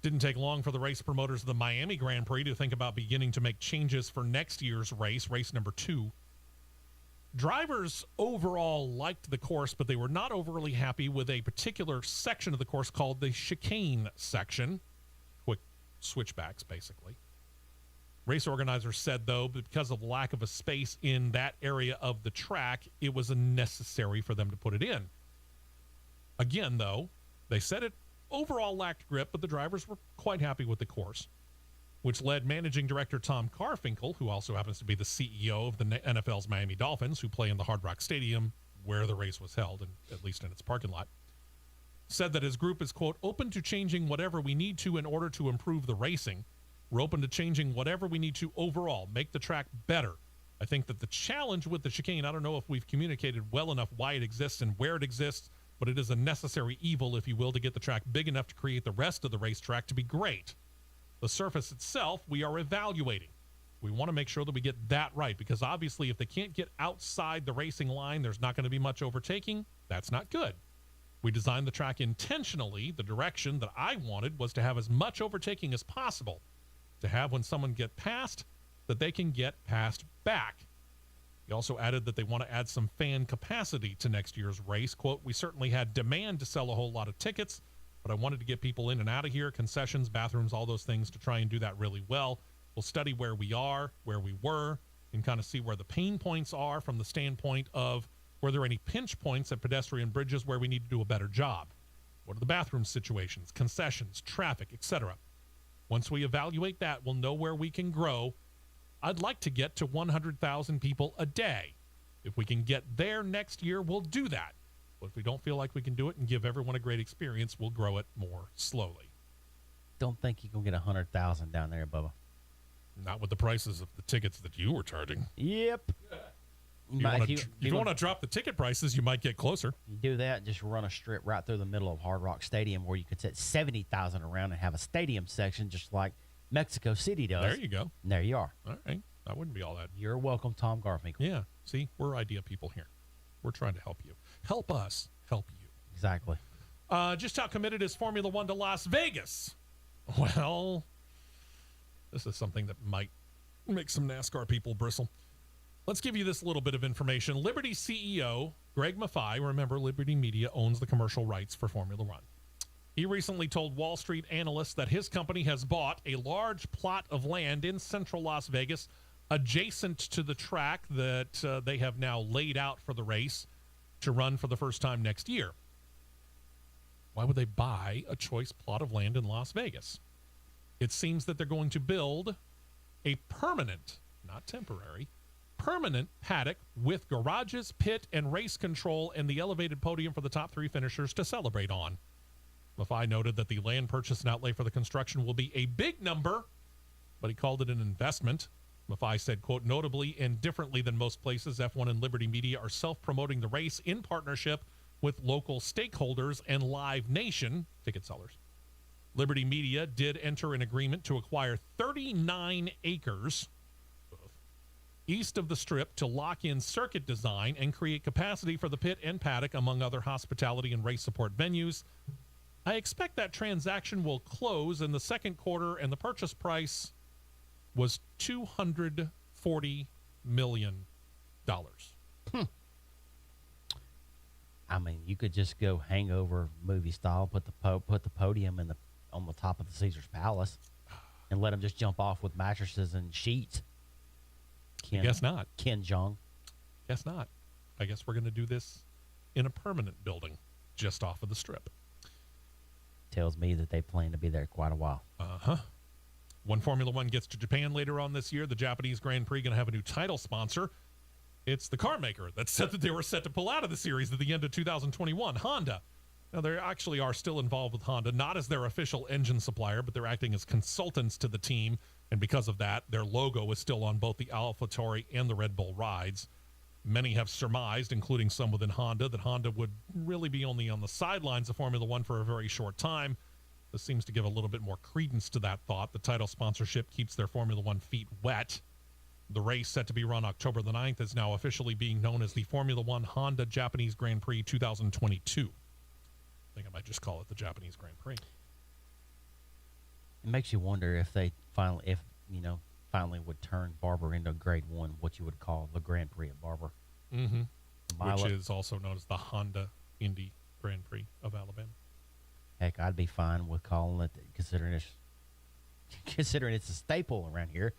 Didn't take long for the race promoters of the Miami Grand Prix to think about beginning to make changes for next year's race number 2. Drivers overall liked the course, but they were not overly happy with a particular section of the course called the chicane section. Quick switchbacks, basically. Race organizers said, though, because of lack of a space in that area of the track, it was unnecessary for them to put it in. Again, though, they said it overall lacked grip, but the drivers were quite happy with the course, which led managing director Tom Carfinkel, who also happens to be the CEO of the NFL's Miami Dolphins, who play in the Hard Rock Stadium where the race was held, and at least in its parking lot, said that his group is, quote, open to changing whatever we need to in order to improve the racing. We're open to changing whatever we need to overall, make the track better. I think that the challenge with the chicane, I don't know if we've communicated well enough why it exists and where it exists, but it is a necessary evil, if you will, to get the track big enough to create the rest of the racetrack to be great. The surface itself, we are evaluating. We want to make sure that we get that right, because obviously if they can't get outside the racing line, there's not going to be much overtaking. That's not good. We designed the track intentionally. The direction that I wanted was to have as much overtaking as possible, to have when someone get past, that they can get past back. He also added that they want to add some fan capacity to next year's race. Quote, we certainly had demand to sell a whole lot of tickets, but I wanted to get people in and out of here, concessions, bathrooms, all those things, to try and do that really well. We'll study where we are, where we were, and kind of see where the pain points are from the standpoint of, were there any pinch points at pedestrian bridges where we need to do a better job? What are the bathroom situations, concessions, traffic, etc.? Once we evaluate that, we'll know where we can grow. I'd like to get to 100,000 people a day. If we can get there next year, we'll do that. But if we don't feel like we can do it and give everyone a great experience, we'll grow it more slowly. Don't think you're going to get 100,000 down there, Bubba. Not with the prices of the tickets that you were charging. Yep. If you want to drop the ticket prices, you might get closer. You do that, just run a strip right through the middle of Hard Rock Stadium where you could set 70,000 around and have a stadium section just like Mexico City does. There you go. And there you are. All right. That wouldn't be all that. You're welcome, Tom Garfinkel. Yeah. See, we're idea people here. We're trying to help you. Help us help you. Exactly. Just how committed is Formula One to Las Vegas? Well, this is something that might make some NASCAR people bristle. Let's give you this little bit of information. Liberty CEO Greg Maffei, remember Liberty Media owns the commercial rights for Formula One. He recently told Wall Street analysts that his company has bought a large plot of land in central Las Vegas adjacent to the track that they have now laid out for the race to run for the first time next year. Why would they buy a choice plot of land in Las Vegas? It seems that they're going to build a permanent, not temporary, permanent paddock with garages, pit, and race control, and the elevated podium for the top three finishers to celebrate on. Maffei noted that the land purchase and outlay for the construction will be a big number, but he called it an investment. Maffei said, quote, notably and differently than most places, F1 and Liberty Media are self-promoting the race in partnership with local stakeholders and Live Nation ticket sellers. Liberty Media did enter an agreement to acquire 39 acres east of the Strip to lock in circuit design and create capacity for the pit and paddock, among other hospitality and race support venues. I expect that transaction will close in the second quarter, and the purchase price was $240 million. I mean, you could just go hangover movie style, put the podium on the top of the Caesar's Palace, and let them just jump off with mattresses and sheets. I guess not. Ken Jeong. Guess not. I guess we're going to do this in a permanent building just off of the Strip. Tells me that they plan to be there quite a while. Uh-huh. When Formula One gets to Japan later on this year, the Japanese Grand Prix going to have a new title sponsor. It's the car maker that said that they were set to pull out of the series at the end of 2021, Honda. Now, they actually are still involved with Honda, not as their official engine supplier, but they're acting as consultants to the team. And because of that, their logo is still on both the AlphaTauri and the Red Bull rides. Many have surmised, including some within Honda, that Honda would really be only on the sidelines of Formula One for a very short time. This seems to give a little bit more credence to that thought. The title sponsorship keeps their Formula One feet wet. The race, set to be run October the 9th, is now officially being known as the Formula One Honda Japanese Grand Prix 2022. I think I might just call it the Japanese Grand Prix. It makes you wonder if they finally would turn Barber into Grade 1, what you would call the Grand Prix at Barber. Mm-hmm. Which is also known as the Honda Indy Grand Prix of Alabama. Heck, I'd be fine with calling it, considering it's a staple around here,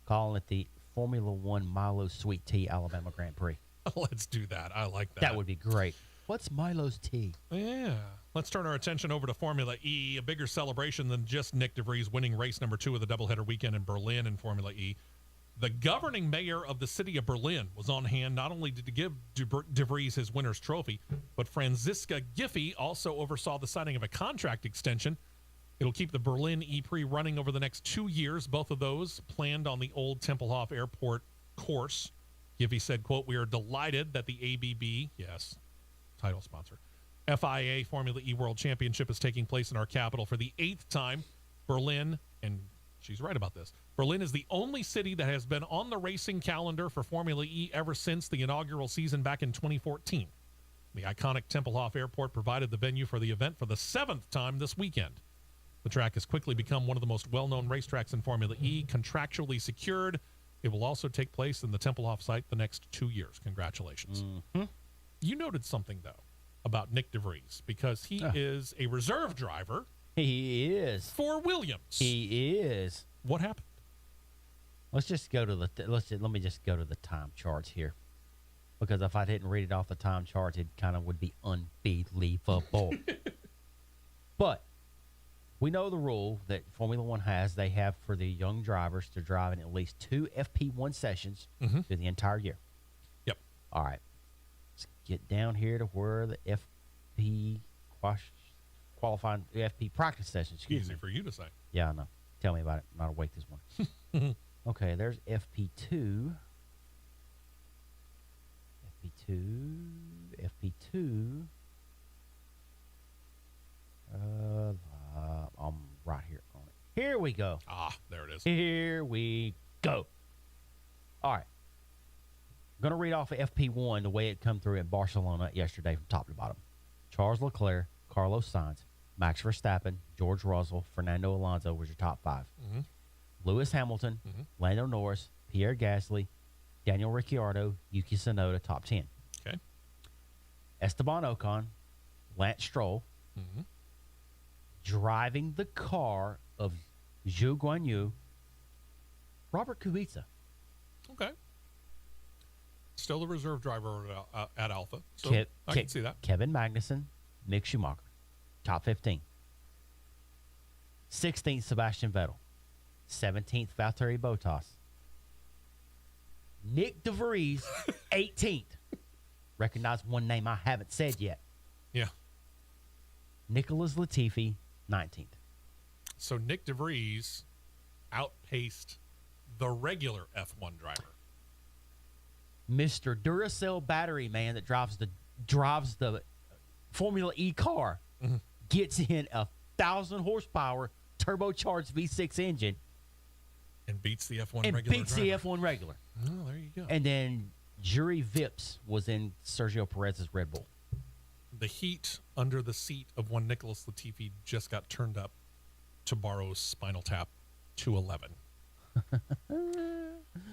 calling it the Formula One Milo Sweet Tea Alabama Grand Prix. Let's do that. I like that. That would be great. What's Milo's tea? Yeah. Let's turn our attention over to Formula E, a bigger celebration than just Nick DeVries winning race number 2 of the doubleheader weekend in Berlin in Formula E. The governing mayor of the city of Berlin was on hand not only to give DeVries his winner's trophy, but Franziska Giffey also oversaw the signing of a contract extension. It'll keep the Berlin E-Prix running over the next 2 years, both of those planned on the old Tempelhof Airport course. Giffey said, quote, "We are delighted that the ABB," yes, title sponsor, FIA Formula E World Championship is taking place in our capital for the 8th time. Berlin, and she's right about this, Berlin is the only city that has been on the racing calendar for Formula E ever since the inaugural season back in 2014. The iconic Tempelhof Airport provided the venue for the event for the 7th time this weekend. The track has quickly become one of the most well-known racetracks in Formula E, contractually secured. It will also take place in the Tempelhof site the next 2 years. Congratulations. Mm-hmm. You noted something, though, about Nick DeVries, because he is a reserve driver. He is. For Williams. He is. What happened? Let's just go to the let me just go to the time charts here, because if I didn't read it off the time charts, it kind of would be unbelievable. But we know the rule that Formula One has. They have for the young drivers to drive in at least 2 FP1 sessions through the entire year. Yep. All right. Let's get down here to where the FP qualifying FP practice sessions. Easy for you to say. Yeah, I know. Tell me about it. I'm not awake this morning. Okay, there's FP2. FP2. I'm right here on it. Here we go. Ah, there it is. Here we go. All right. I'm going to read off of FP1 the way it come through in Barcelona yesterday from top to bottom. Charles Leclerc, Carlos Sainz, Max Verstappen, George Russell, Fernando Alonso was your top 5. Lewis Hamilton, Lando Norris, Pierre Gasly, Daniel Ricciardo, Yuki Tsunoda, top 10. Okay. Esteban Ocon, Lance Stroll, driving the car of Zhou Guanyu, Robert Kubica. Okay. Still the reserve driver at Alpha. So I can see that. Kevin Magnussen, Mick Schumacher, top 15. 16th, Sebastian Vettel. 17th, Valtteri Bottas. Nick DeVries, 18th. Recognize one name I haven't said yet. Yeah. Nicholas Latifi, 19th. So Nick DeVries outpaced the regular F1 driver. Mr. Duracell battery man that drives the Formula E car gets in a 1,000 horsepower turbocharged V6 engine and beats the F1 and regular beats driver. the F1 regular. Oh, there you go. And then Jury Vips was in Sergio Perez's Red Bull. The heat under the seat of one Nicholas Latifi just got turned up to borrow Spinal Tap 211.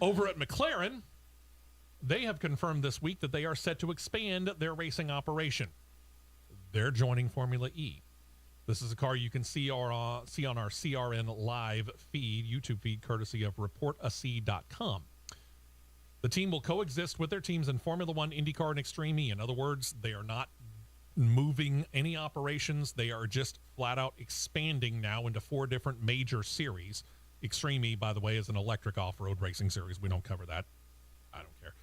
Over at McLaren, they have confirmed this week that they are set to expand their racing operation. They're joining Formula E. This is a car you can see on our CRN live feed, YouTube feed, courtesy of reportac.com. The team will coexist with their teams in Formula One, Indycar, and Extreme E. In other words, they are not moving any operations. They are just flat out expanding now into 4 different major series. Extreme E, by the way, is an electric off-road racing series. We don't cover that. I don't care.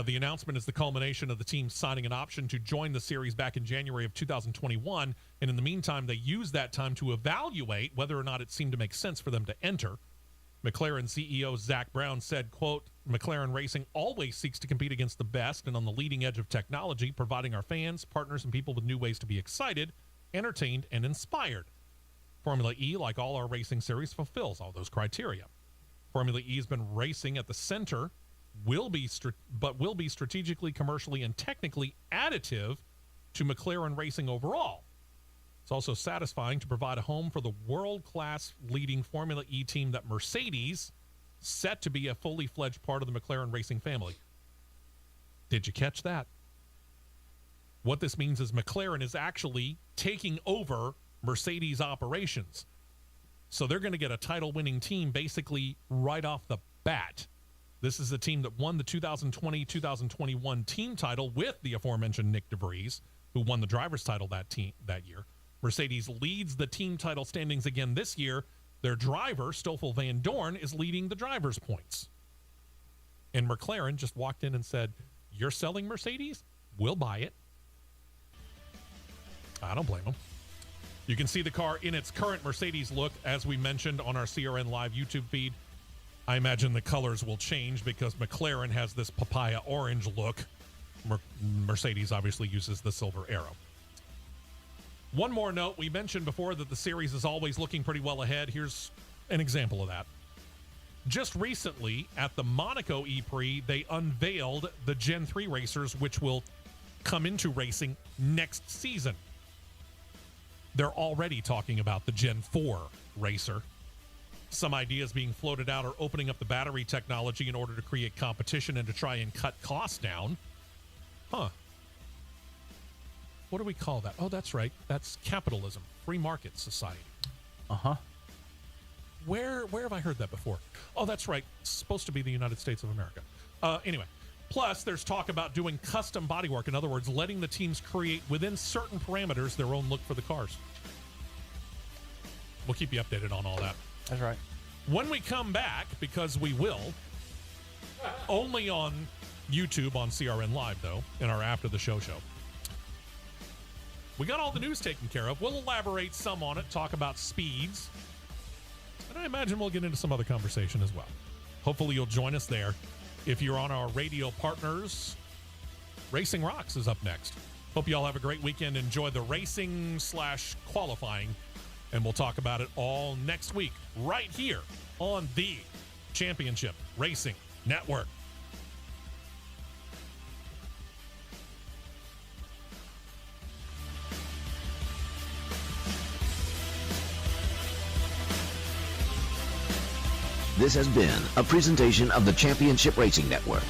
The announcement is the culmination of the team signing an option to join the series back in January of 2021. And in the meantime, they used that time to evaluate whether or not it seemed to make sense for them to enter. McLaren CEO Zach Brown said, quote, McLaren Racing always seeks to compete against the best and on the leading edge of technology, providing our fans, partners, and people with new ways to be excited, entertained, and inspired. Formula E, like all our racing series, fulfills all those criteria. Formula E has been racing at the center, will be strategically, commercially, and technically additive to McLaren Racing overall. It's also satisfying to provide a home for the world-class leading Formula E team that Mercedes set to be a fully fledged part of the McLaren Racing family. Did you catch that? What this means is McLaren is actually taking over Mercedes operations. So they're going to get a title-winning team basically right off the bat. This is the team that won the 2020-2021 team title with the aforementioned Nick DeVries. who won the driver's title that year. Mercedes leads the team title standings again this year. Their driver, Stoffel Van Dorn, is leading the driver's points. And McLaren just walked in and said, "You're selling Mercedes? We'll buy it." I don't blame them. You can see the car in its current Mercedes look, as we mentioned on our CRN Live YouTube feed. I imagine the colors will change because McLaren has this papaya orange look. Mercedes obviously uses the silver arrow. One more note. We mentioned before that the series is always looking pretty well ahead. Here's an example of that. Just recently, at the Monaco E-Prix, they unveiled the Gen 3 racers, which will come into racing next season. They're already talking about the Gen 4 racer. Some ideas being floated out are opening up the battery technology in order to create competition and to try and cut costs down. Huh. What do we call that? Oh, that's right. That's capitalism. Free market society. Uh-huh. Where have I heard that before? Oh, that's right. It's supposed to be the United States of America. Anyway, plus there's talk about doing custom bodywork. In other words, letting the teams create within certain parameters their own look for the cars. We'll keep you updated on all that. That's right. When we come back, because we will, only on YouTube on CRN Live, though, in our After the Show. We got all the news taken care of. We'll elaborate some on it, talk about speeds, and I imagine we'll get into some other conversation as well. Hopefully you'll join us there. If you're on our radio partners, Racing Rocks is up next. Hope you all have a great weekend. Enjoy the racing/qualifying, and we'll talk about it all next week right here on the Championship Racing Network. This has been a presentation of the Championship Racing Network.